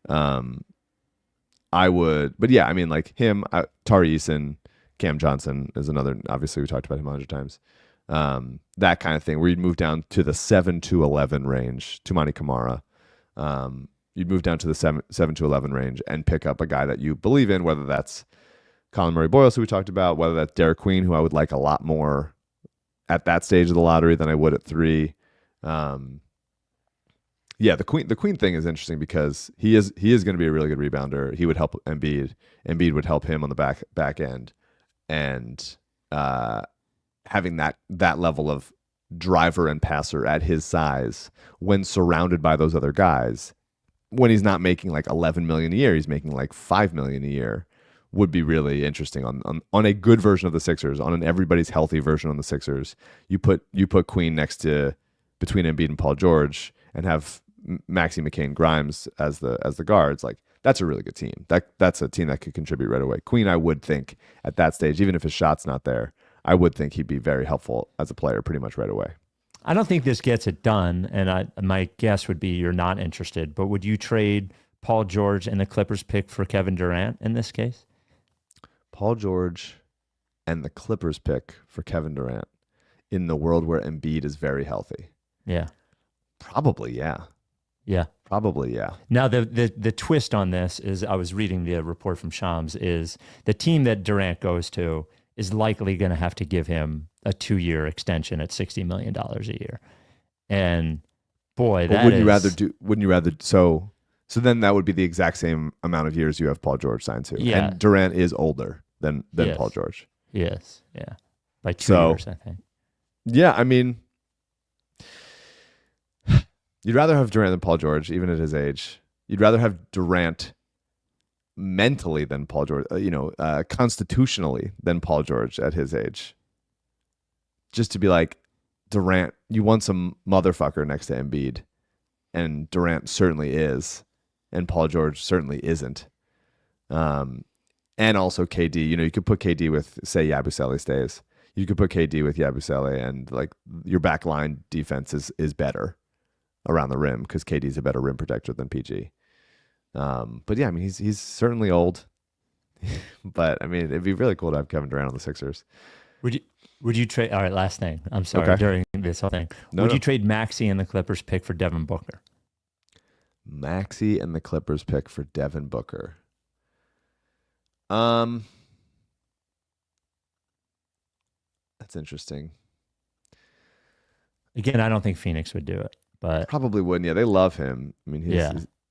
I would, but yeah, I mean, like him, Tari Eason, Cam Johnson is another. Obviously, we talked about him 100 times. That kind of thing, where you'd move down to the 7 to 11 range. Tumani Kamara, you'd move down to the 7 to 11 range and pick up a guy that you believe in, whether that's Colin Murray-Boyles, who we talked about, whether that's Derek Queen, who I would like a lot more at that stage of the lottery than I would at 3. Yeah, the Queen thing is interesting because he is going to be a really good rebounder. He would help Embiid. Embiid would help him on the back end, and having that level of driver and passer at his size when surrounded by those other guys, when he's not making like $11 million a year, he's making like $5 million a year, would be really interesting on a good version of the Sixers, on an everybody's healthy version on the Sixers. You put Queen next to between Embiid and Paul George, and have Maxey, McCain, Grimes as the guards. Like, that's a really good team. That's a team that could contribute right away. Queen, I would think at that stage, even if his shot's not there, I would think he'd be very helpful as a player pretty much right away. I don't think this gets it done, and my guess would be you're not interested, but would you trade Paul George and the Clippers pick for Kevin Durant in this case? Paul George and the Clippers pick for Kevin Durant in the world where Embiid is very healthy. Yeah. Probably, yeah. Yeah. Probably, yeah. Now, the twist on this is, I was reading the report from Shams, is the team that Durant goes to is likely going to have to give him a 2-year extension at $60 million a year. And boy, that wouldn't you rather so then that would be the exact same amount of years you have Paul George signed to. Yeah. And Durant is older than Yes. Paul George. Yes. Yeah. By 2 years, I think. Yeah, I mean, you'd rather have Durant than Paul George, even at his age. You'd rather have Durant mentally than Paul George, constitutionally than Paul George at his age. Just to be like, Durant, you want some motherfucker next to Embiid, and Durant certainly is, and Paul George certainly isn't. And also KD, you could put KD with, say, Yabusele stays. You could put KD with Yabusele, and like your backline defense is better around the rim because KD's a better rim protector than PG. But yeah, I mean, he's certainly old, but I mean, it'd be really cool to have Kevin Durant on the Sixers. Would you trade? All right, last thing. I'm sorry. Okay. During this whole thing, would you trade Maxey and the Clippers pick for Devin Booker? Maxey and the Clippers pick for Devin Booker. That's interesting. Again, I don't think Phoenix would do it, but Probably wouldn't. Yeah, they love him. I mean,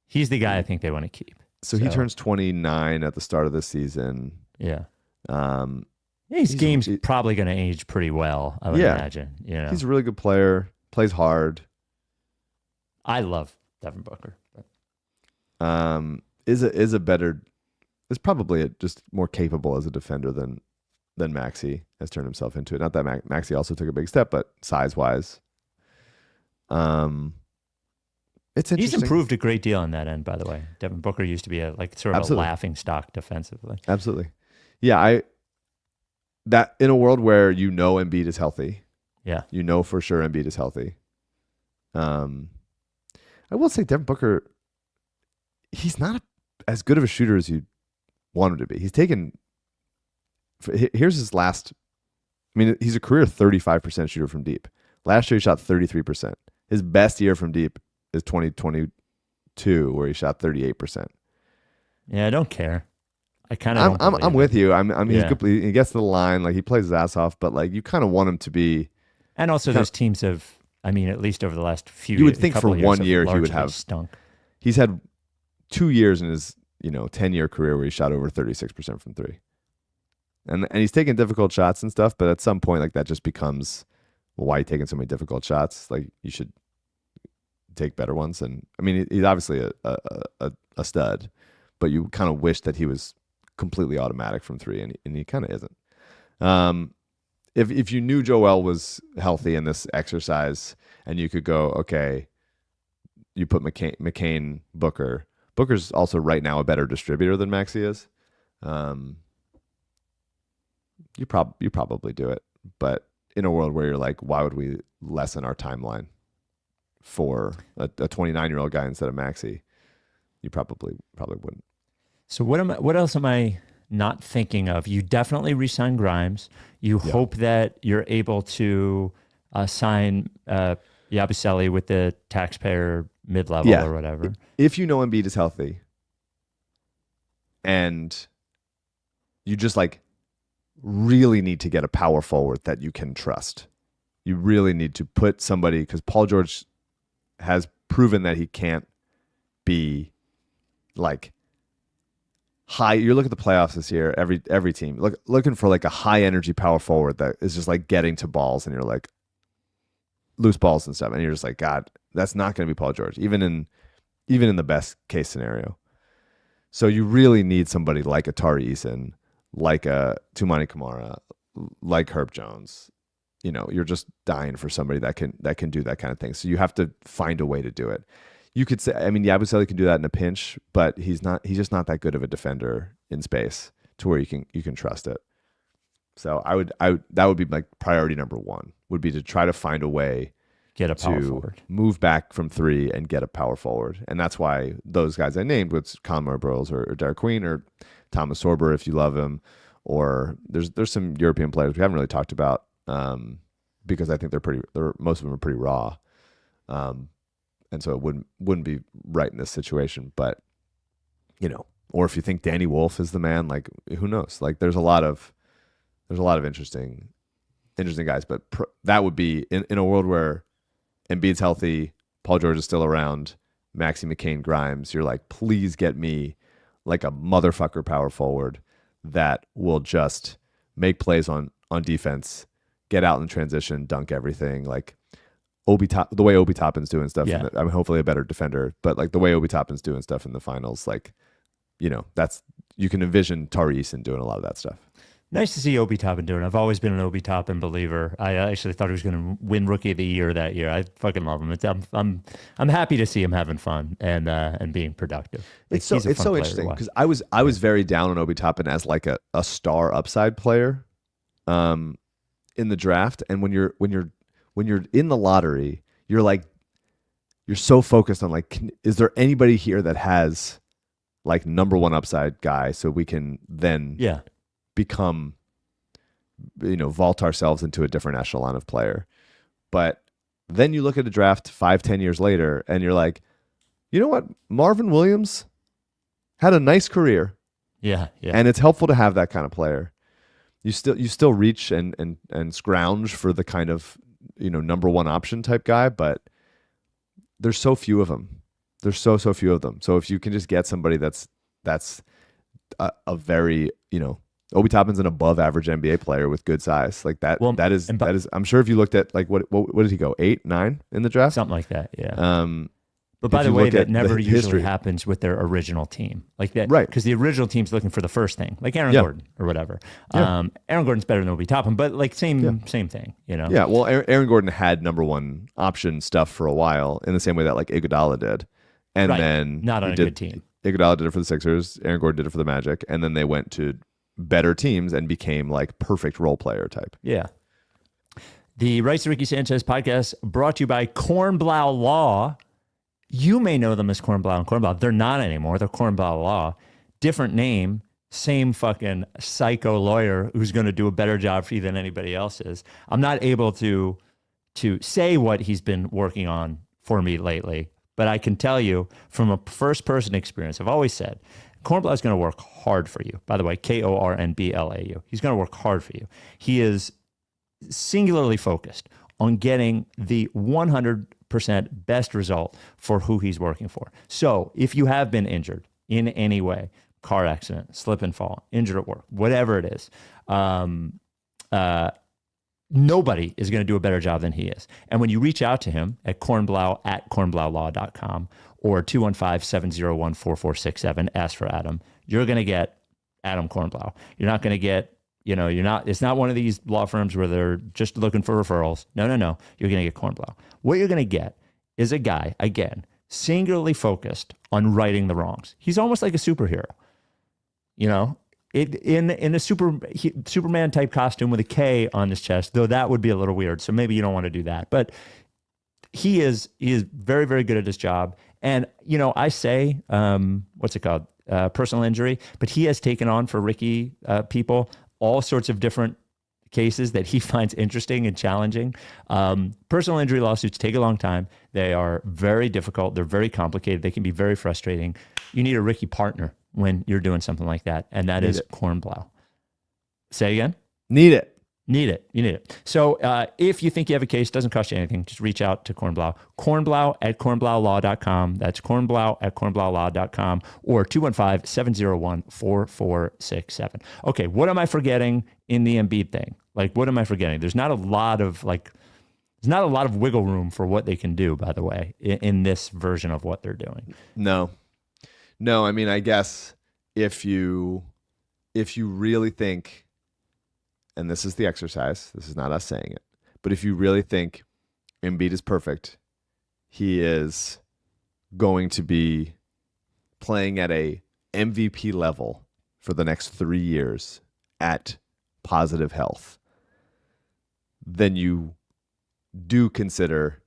he's the guy I think they want to keep. So he turns 29 at the start of the season. Yeah. Um, His game's probably going to age pretty well, I would imagine. He's a really good player, plays hard. I love Devin Booker. Is probably just more capable as a defender than Maxey has turned himself into. Not that Maxey also took a big step, but size-wise. It's interesting. He's improved a great deal on that end, by the way. Devin Booker used to be a laughing stock defensively. Absolutely. Yeah, that in a world where Embiid is healthy. Yeah. For sure Embiid is healthy. I will say Devin Booker, he's not as good of a shooter as you want him to be. Here's his last, he's a career 35% shooter from deep. Last year he shot 33%. His best year from deep is 2022, where he shot 38%. Yeah, I don't care. I kind of. I'm with you. Yeah. He gets to the line, like he plays his ass off, but like you kind of want him to be. And also, those teams have. I mean, at least over the last few. You would think for couple of years 1 have year he would largely have stunk. He's had 2 years in his 10-year career where he shot over 36% from three, and he's taking difficult shots and stuff. But at some point, like that just becomes, well, why are you taking so many difficult shots? Like you should take better ones. And I mean, he's obviously a stud, but you kind of wish that he was completely automatic from three, and he kind of isn't. If you knew Joel was healthy in this exercise, and you could go, okay, you put McCain, Booker. Booker's also right now a better distributor than Maxey is. You probably do it, but in a world where you're like, why would we lessen our timeline for a 29-year-old guy instead of Maxey? You probably wouldn't. So what else am I not thinking of? You definitely re-sign Grimes. You hope that you're able to sign Yabusele with the taxpayer mid-level or whatever. If you know Embiid is healthy and you just like really need to get a power forward that you can trust, you really need to put somebody, because Paul George has proven that he can't be like high. You look at the playoffs this year, every team looking for like a high energy power forward that is just like getting to balls, and you're like loose balls and stuff, and you're just like, God, that's not going to be Paul George, even in the best case scenario. So you really need somebody like a Tari Eason, like a Tumani Kamara, like Herb Jones. You're just dying for somebody that can do that kind of thing. So you have to find a way to do it. You could say, I mean, Yabusele can do that in a pinch, but he's just not that good of a defender in space to where you can trust it. So that would be like priority number one, would be to try to find a way get a power forward, move back from three and get a power forward. And that's why those guys I named, with Conor Burrows or Derek Queen or Thomas Sorber, if you love him, or there's some European players we haven't really talked about, because I think most of them are pretty raw. And so it wouldn't be right in this situation, but or if you think Danny Wolf is the man, like who knows? Like there's a lot of interesting guys, but that would be in a world where Embiid's healthy, Paul George is still around, Maxey, McCain, Grimes. You're like, please get me like a motherfucker power forward that will just make plays on defense, get out in transition, dunk everything, like the way Obi Toppin's doing stuff. Yeah. I mean, hopefully a better defender, but like the way Obi Toppin's doing stuff in the finals, like, that's, you can envision Tari Eason doing a lot of that stuff. Nice to see Obi Toppin doing it. I've always been an Obi Toppin believer. I actually thought he was going to win Rookie of the Year that year. I fucking love him. I'm happy to see him having fun and being productive. Like, It's so interesting because I was very down on Obi Toppin as like a star upside player, in the draft. And when you're in the lottery, you're so focused on like, is there anybody here that has like number one upside guy, so we can then become, vault ourselves into a different echelon of player. But then you look at a draft 5-10 years later and you're like, you know what? Marvin Williams had a nice career. Yeah. And it's helpful to have that kind of player. You still reach and scrounge for the kind of, number one option type guy, but there's so few of them. There's so few of them. So if you can just get somebody that's a very, Obi Toppin's an above average NBA player with good size, like that. Well, that is. I'm sure if you looked at like what did he go 8, 9 in the draft, something like that. Yeah. But by the way, that never usually happens with their original team, like that, right? Because the original team's looking for the first thing, like Aaron Gordon or whatever. Yeah. Aaron Gordon's better than Obi Toppin, but like same thing, Yeah. Well, Aaron Gordon had number one option stuff for a while, in the same way that like Iguodala did, and then not on a good team. Iguodala did it for the Sixers. Aaron Gordon did it for the Magic, and then they went to better teams and became like perfect role player type. Yeah. The Rights to Ricky Sanchez podcast brought to you by Kornblau Law. You may know them as Kornblau and Kornblau. They're not anymore. They're Kornblau Law. Different name, same fucking psycho lawyer who's going to do a better job for you than anybody else is. I'm not able to to say what he's been working on for me lately, but I can tell you from a first-person experience, I've always said, Kornblau is going to work hard for you. By the way, Kornblau. He's going to work hard for you. He is singularly focused on getting the 100% best result for who he's working for. So if you have been injured in any way, car accident, slip and fall, injured at work, whatever it is, nobody is going to do a better job than he is. And when you reach out to him at kornblau@kornblaulaw.com or 215-701-4467, ask for Adam, you're going to get Adam Kornblau. You're not going to get, it's not one of these law firms where they're just looking for referrals. No. You're going to get Kornblau. What you're going to get is a guy, again, singularly focused on righting the wrongs. He's almost like a superhero. In a Superman type costume with a K on his chest, though that would be a little weird. So maybe you don't want to do that. But he is very, very good at his job. And, I say, what's it called? Personal injury, but he has taken on for Ricky people all sorts of different cases that he finds interesting and challenging. Personal injury lawsuits take a long time. They are very difficult. They're very complicated. They can be very frustrating. You need a Ricky partner when you're doing something like that, and that is Kornblau. Say again? Need it. You need it. So if you think you have a case, doesn't cost you anything, just reach out to Kornblau. Kornblau@kornblaulaw.com. That's Kornblau@kornblaulaw.com or 215-701-4467. Okay, what am I forgetting in the Embiid thing? Like, what am I forgetting? There's not a lot of wiggle room for what they can do, by the way, in this version of what they're doing. No. I mean, I guess if you really think, and this is the exercise, this is not us saying it, but if you really think Embiid is perfect, he is going to be playing at a MVP level for the next 3 years at positive health, then you do consider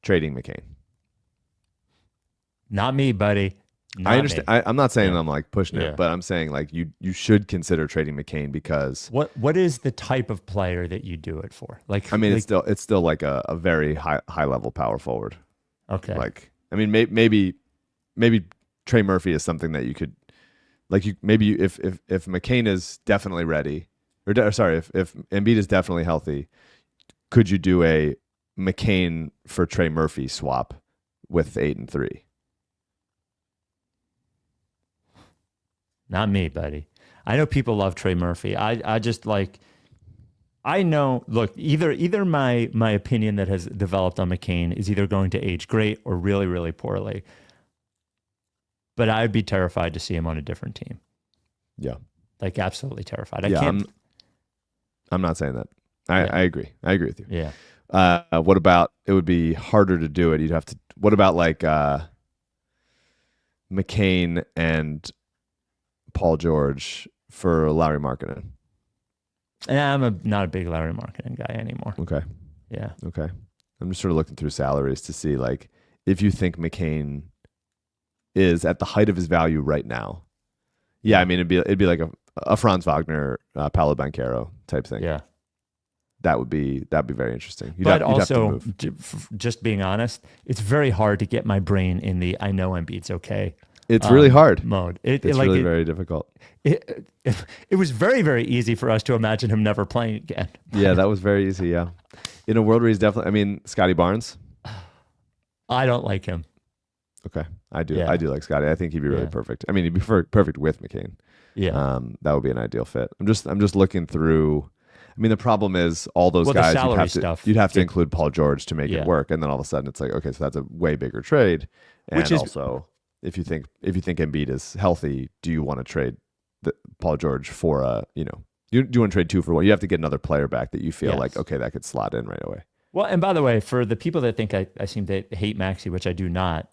trading McCain. Not me, buddy. I understand. I'm not saying I'm like pushing it, but I'm saying like you should consider trading McCain because what is the type of player that you do it for? Like, I mean, it's still like a very high level power forward. Okay. Like, I mean, maybe Trey Murphy is something that you could like. If McCain is definitely ready, if Embiid is definitely healthy, could you do a McCain for Trey Murphy swap with 8 and 3? Not me, buddy. I know people love Trey Murphy. I just like, I know, look, either my opinion that has developed on McCain is either going to age great or really, really poorly. But I'd be terrified to see him on a different team. Yeah. Like, absolutely terrified. I'm not saying that. I agree. I agree with you. Yeah. What about, it would be harder to do it. You'd have to, what about like McCain and Paul George for Lauri Markkanen? I'm not a big Lauri Markkanen guy anymore. Okay. Yeah. Okay. I'm just sort of looking through salaries to see like if you think McCain is at the height of his value right now. Yeah, I mean it'd be like a Franz Wagner, Paolo Banchero type thing. Yeah. That'd be very interesting. You'd also, just being honest, it's very hard to get my brain in the I know Embiid's okay. It's really hard mode. It's really very difficult. It was very, very easy for us to imagine him never playing again. Yeah, that was very easy. Yeah, in a world where he's definitely. I mean, Scotty Barnes. I don't like him. Okay, I do. Yeah. I do like Scotty. I think he'd be really perfect. I mean, he'd be perfect with McCain. Yeah, that would be an ideal fit. I'm just looking through. I mean, the problem is all those guys. You'd have to include Paul George to make it work, and then all of a sudden it's like, okay, so that's a way bigger trade. And also, if you think Embiid is healthy, do you want to trade Paul George for do you want to trade 2 for 1? You have to get another player back that you feel like, okay, that could slot in right away. Well, and by the way, for the people that think I seem to hate Maxey, which I do not,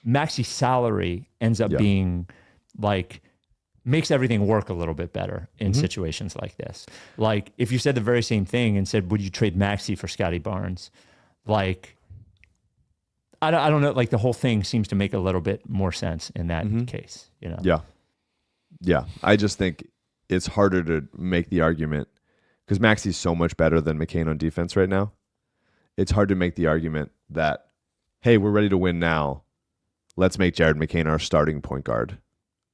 Maxey's salary ends up being like, makes everything work a little bit better in situations like this. Like if you said the very same thing and said, would you trade Maxey for Scotty Barnes? Like, I don't know. Like the whole thing seems to make a little bit more sense in that case, Yeah. I just think it's harder to make the argument because Maxi's so much better than McCain on defense right now. It's hard to make the argument that, hey, we're ready to win now. Let's make Jared McCain our starting point guard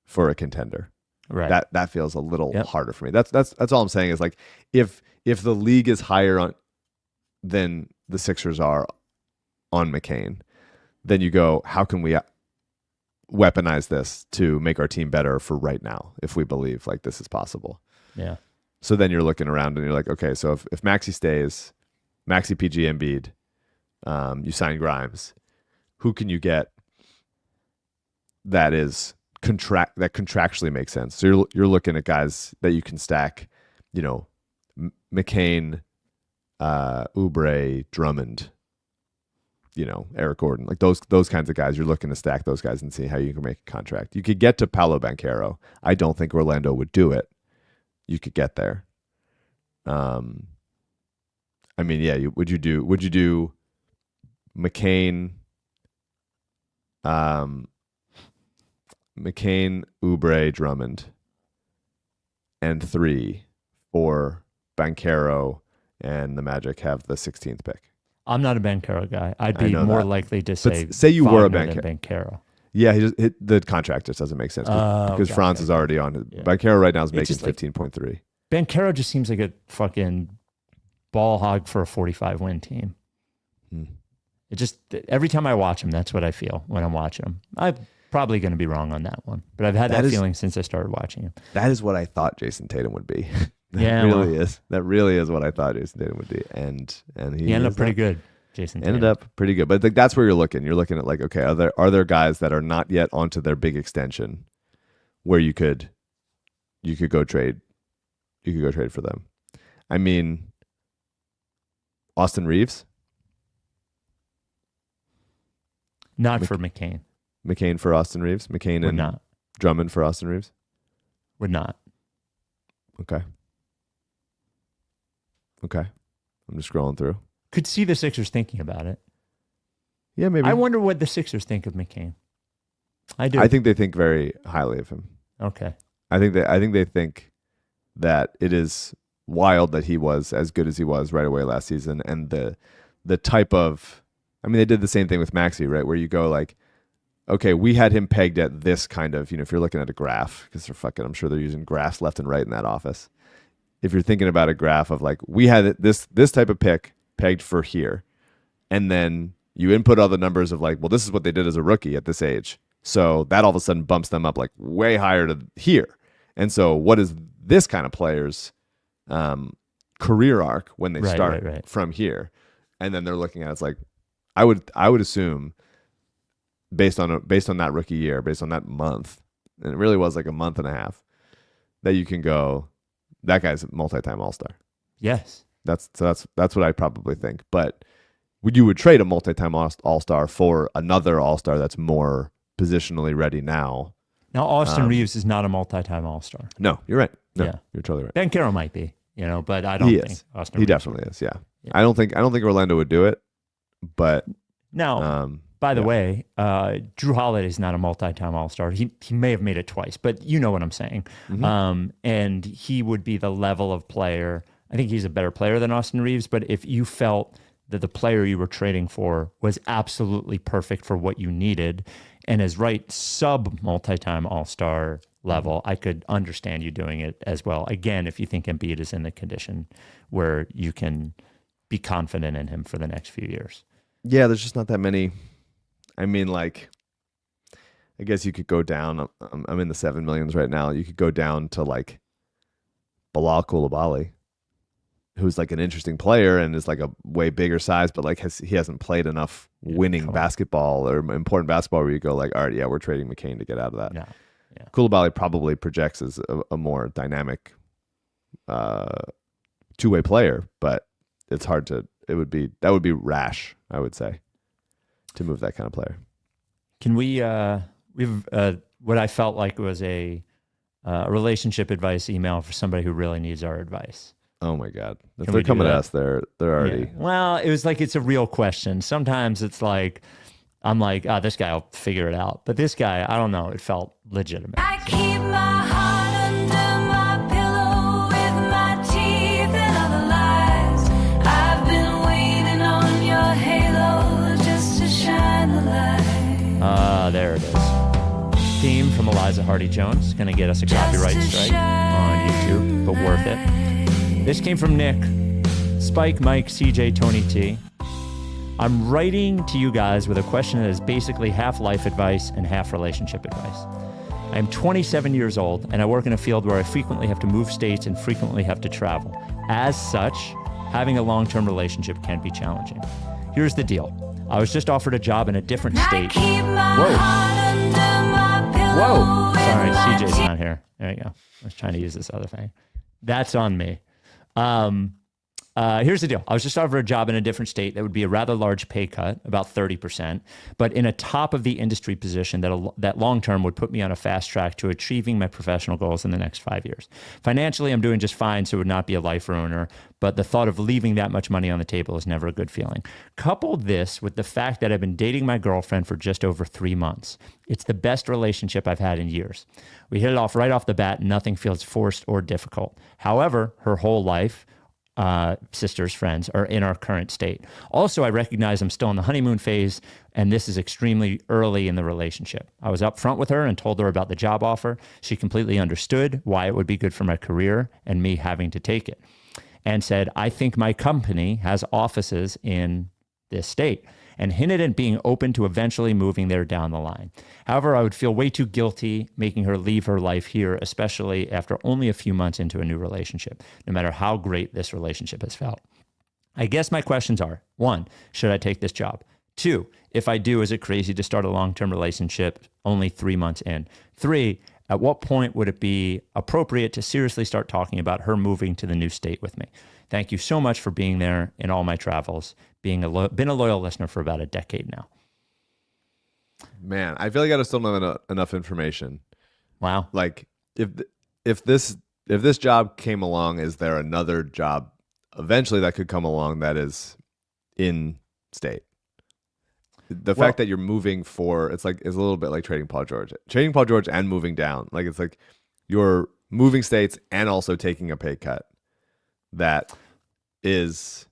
for a contender. Right. That feels a little harder for me. That's all I'm saying is like if the league is higher on than the Sixers are on McCain, then you go, how can we weaponize this to make our team better for right now if we believe like this is possible? Yeah. So then you're looking around and you're like, okay, so if Maxi stays, Maxi PG Embiid, you sign Grimes, who can you get that is that contractually makes sense? So you're looking at guys that you can stack, you know, McCain, Oubre, Drummond, you know, Eric Gordon, like those kinds of guys. You're looking to stack those guys and see how you can make a contract. You could get to Paolo Banchero. I don't think Orlando would do it. You could get there. I mean, yeah. Would you do McCain, Oubre, Drummond, and 3 for Banchero, and the Magic have the 16th pick? I'm not a Banchero guy. I'd be more likely to say you were a Banchero. Yeah, the contract just doesn't make sense because Franz is already on it. Yeah. Banchero right now is making 15.3. Banchero just seems like a fucking ball hog for a 45 win team. It just, every time I watch him, that's what I feel when I'm watching him. I'm probably going to be wrong on that one, but I've had that feeling since I started watching him. That is what I thought Jason Tatum would be. That really is what I thought Jason Tatum would be, and he ended up pretty good. Jason Tatum ended up pretty good, but that's where you're looking. You're looking at like, okay, are there guys that are not yet onto their big extension where you could go trade for them? I mean, Austin Reeves, not for McCain. McCain for Austin Reeves. McCain and not. Drummond for Austin Reeves. Would not. Okay. I'm just scrolling through. Could see the Sixers thinking about it. Yeah, maybe. I wonder what the Sixers think of McCain. I do. I think they think very highly of him. Okay. I think they think that it is wild that he was as good as he was right away last season, and the type of, I mean, they did the same thing with Maxey, right? Where you go like, okay, we had him pegged at this kind of, if you're looking at a graph, because I'm sure they're using graphs left and right in that office. If you're thinking about a graph of like, we had this type of pick pegged for here, and then you input all the numbers of like, well, this is what they did as a rookie at this age. So that all of a sudden bumps them up like way higher to here. And so what is this kind of player's career arc when they start from here? And then they're looking at it's like, I would assume based on that rookie year, based on that month, and it really was like a month and a half, that you can go, that guy's a multi-time All-Star. Yes. That's what I probably think. But you would trade a multi-time All-Star for another All-Star that's more positionally ready now. Now, Austin Reeves is not a multi-time All-Star. No, you're right. No, you're totally right. Banchero might be, but I don't think Austin Reeves definitely is, yeah. I don't think Orlando would do it, but now, by the way, Drew Holiday is not a multi-time All-Star. He may have made it twice, but you know what I'm saying. Mm-hmm. And he would be the level of player. I think he's a better player than Austin Reeves, but if you felt that the player you were trading for was absolutely perfect for what you needed and is right sub multi-time All-Star level, I could understand you doing it as well. Again, if you think Embiid is in the condition where you can be confident in him for the next few years. Yeah, there's just not that many. I mean, like, I guess you could go down. I'm in the 7 millions right now. You could go down to like Bilal Coulibaly, who's like an interesting player and is like a way bigger size, but like he hasn't played enough winning basketball or important basketball where you go like, all right, yeah, we're trading McCain to get out of that. Yeah. Coulibaly probably projects as a more dynamic two-way player, but it's hard to. That would be rash, I would say, to move that kind of player. Can we've what I felt like was a relationship advice email for somebody who really needs our advice. Oh my God. If they're coming to us, they're already. Yeah. Well, it was like, it's a real question. Sometimes it's like, I'm like, this guy will figure it out. But this guy, I don't know. It felt legitimate. I keep my heart under my pillow with my teeth in a there it is. Theme from Eliza Hardy Jones. Going to get us a copyright strike on YouTube, but worth it. This came from Nick, Spike, Mike, CJ, Tony T. I'm writing to you guys with a question that is basically half life advice and half relationship advice. I'm 27 years old, and I work in a field where I frequently have to move states and frequently have to travel. As such, having a long-term relationship can be challenging. Here's the deal. I was just offered a job in a different state. Whoa. Sorry, CJ's not here. There you go. I was trying to use this other thing. That's on me. Here's the deal. I was just offered a job in a different state that would be a rather large pay cut, about 30%, but in a top of the industry position that long-term would put me on a fast track to achieving my professional goals in the next 5 years. Financially, I'm doing just fine, so it would not be a life ruiner, but the thought of leaving that much money on the table is never a good feeling. Couple this with the fact that I've been dating my girlfriend for just over 3 months. It's the best relationship I've had in years. We hit it off right off the bat. Nothing feels forced or difficult. However, her whole life, sisters, friends, are in our current state. Also, I recognize I'm still in the honeymoon phase, and this is extremely early in the relationship. I was upfront with her and told her about the job offer. She completely understood why it would be good for my career and me having to take it, and said, I think my company has offices in this state, and hinted at being open to eventually moving there down the line. However, I would feel way too guilty making her leave her life here, especially after only a few months into a new relationship, no matter how great this relationship has felt. I guess my questions are, 1, should I take this job? 2, if I do, is it crazy to start a long-term relationship only 3 months in? 3, at what point would it be appropriate to seriously start talking about her moving to the new state with me? Thank you so much for being there in all my travels, been a loyal listener for about a decade now. Man, I feel like I still don't have enough information. Wow. Like, if this job came along, is there another job eventually that could come along that is in state? The fact that you're moving it's a little bit like trading Paul George and moving down. Like, it's like you're moving states and also taking a pay cut. That is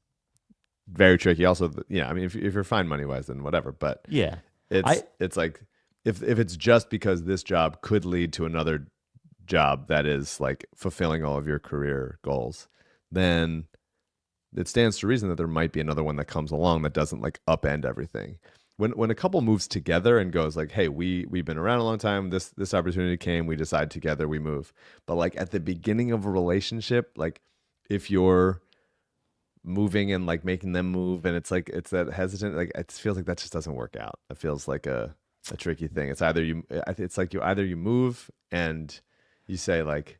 very tricky. Also, I mean, if you're fine money wise, then whatever. But yeah, it's like if it's just because this job could lead to another job that is like fulfilling all of your career goals, then it stands to reason that there might be another one that comes along that doesn't like upend everything. When a couple moves together and goes like, hey, we've been around a long time, this opportunity came, we decide together, we move. But like at the beginning of a relationship, like if you're moving and like making them move and it's that hesitant, like it feels like that just doesn't work out. It feels like a tricky thing. It's either you move and you say like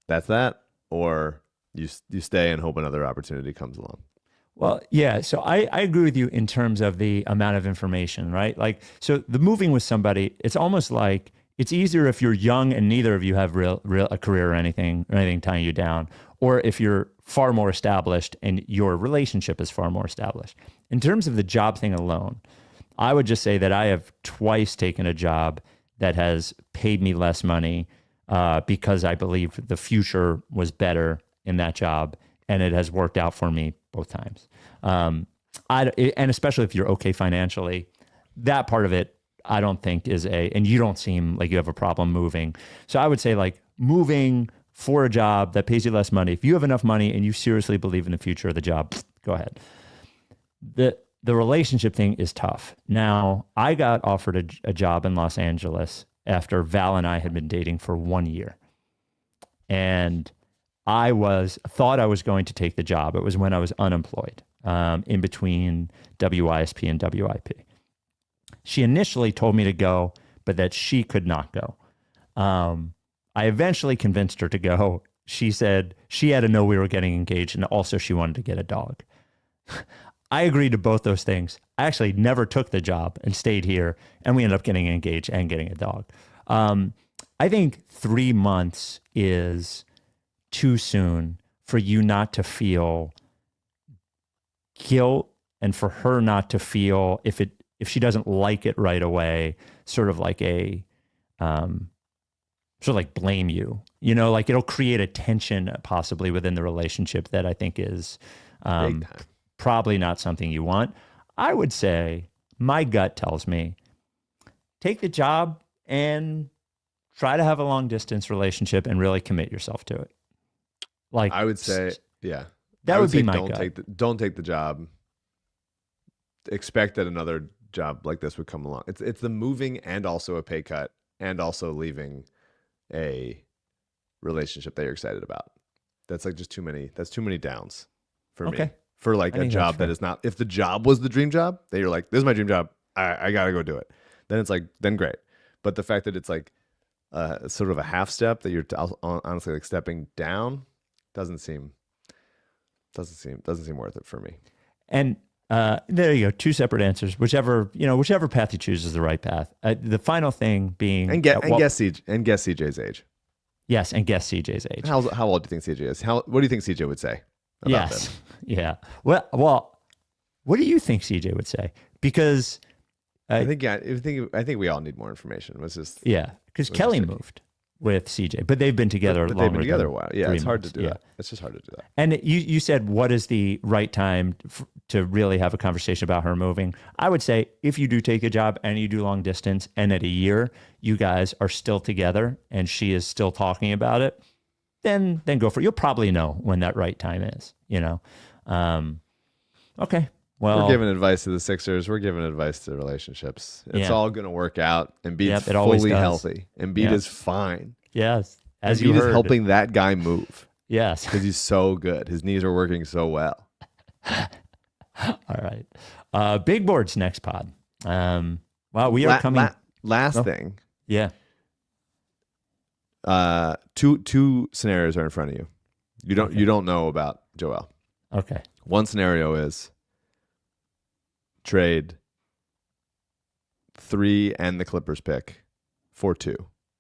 that's that, or you stay and hope another opportunity comes along. Well, yeah. So I agree with you in terms of the amount of information, right? Like, so the moving with somebody, it's almost like it's easier if you're young and neither of you have a career or anything tying you down, or if you're far more established and your relationship is far more established. In terms of the job thing alone, I would just say that I have twice taken a job that has paid me less money because I believe the future was better in that job, and it has worked out for me both times. And especially if you're okay financially, that part of it, I don't think and you don't seem like you have a problem moving. So I would say like moving for a job that pays you less money. If you have enough money and you seriously believe in the future of the job, go ahead. The relationship thing is tough. Now, I got offered a job in Los Angeles after Val and I had been dating for 1 year. And I thought I was going to take the job. It was when I was unemployed, in between WISP and WIP. She initially told me to go, but that she could not go. I eventually convinced her to go. She said she had to know we were getting engaged, and also she wanted to get a dog. I agreed to both those things. I actually never took the job and stayed here, and we ended up getting engaged and getting a dog. I think 3 months is too soon for you not to feel guilt, and for her not to feel, if she doesn't like it right away, sort of like blame you, like it'll create a tension possibly within the relationship that I think is probably not something you want. I would say my gut tells me take the job and try to have a long distance relationship and really commit yourself to it. Like I would say, yeah, that would be my don't gut. don't take the job. Expect that another job like this would come along. It's the moving and also a pay cut and also leaving a relationship that you're excited about. That's like just too many. That's too many downs for me. For like a job that is not. If the job was the dream job, that you're like, this is my dream job. I gotta go do it. Then it's like, then great. But the fact that it's like sort of a half step that you're honestly like stepping down doesn't seem worth it for me. And there you go. Two separate answers. Whichever path you choose is the right path. The final thing being guess CJ's age. Yes, and guess CJ's age. How old do you think CJ is? What do you think CJ would say about this? Yeah. Well, what do you think CJ would say? Because I think we all need more information. Because Kelly moved with CJ, but they've been together but longer. They've been together a while. Yeah, it's hard to do that. that. It's just hard to do that. And you said, what is the right time to really have a conversation about her moving? I would say if you do take a job and you do long distance and at a year you guys are still together and she is still talking about it, then go for it. You'll probably know when that right time is, Okay. Well, we're giving advice to the Sixers. We're giving advice to relationships. It's all going to work out. Embiid's fully healthy. Embiid is fine. Yes. As Embiid you heard. is helping that guy move. Yes. Because he's so good. His knees are working so well. All right. Big boards next pod. We are coming. Last thing. Yeah. Two scenarios are in front of you. You don't know about Joel. Okay. One scenario is trade 3 and the Clippers pick for 2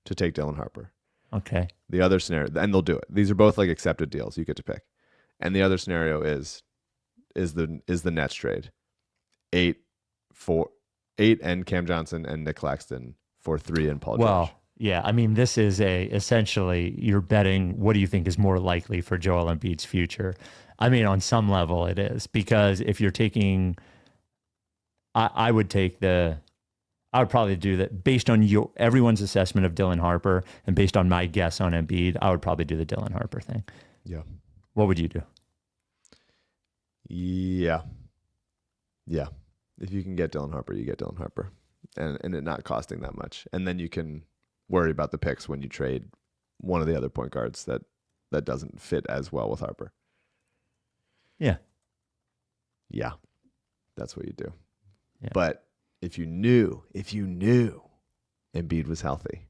to take Dylan Harper. Okay. The other scenario, and they'll do it. These are both like accepted deals. You get to pick. And the other scenario is the Nets trade 8 and Cam Johnson and Nick Claxton for 3 and Paul George. Yeah. I mean, this is essentially you're betting what do you think is more likely for Joel Embiid's future. I mean, on some level it is, because if you're taking, I would probably do that based on everyone's assessment of Dylan Harper and based on my guess on Embiid. I would probably do the Dylan Harper thing. Yeah. What would you do? Yeah. If you can get Dylan Harper, you get Dylan Harper, and it not costing that much, and then you can worry about the picks when you trade one of the other point guards that doesn't fit as well with Harper. Yeah, that's what you do. Yeah. But if you knew Embiid was healthy,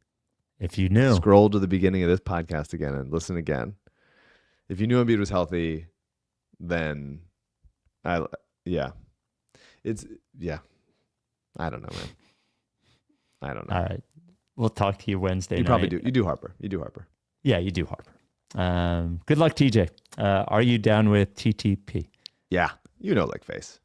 if you knew, scroll to the beginning of this podcast again and listen again. If you knew Embiid was healthy, then I don't know, man. I don't know. All right. We'll talk to you Wednesday night. You probably do. You do Harper. Yeah, you do Harper. Good luck, TJ. Are you down with TTP? Yeah. Lick face.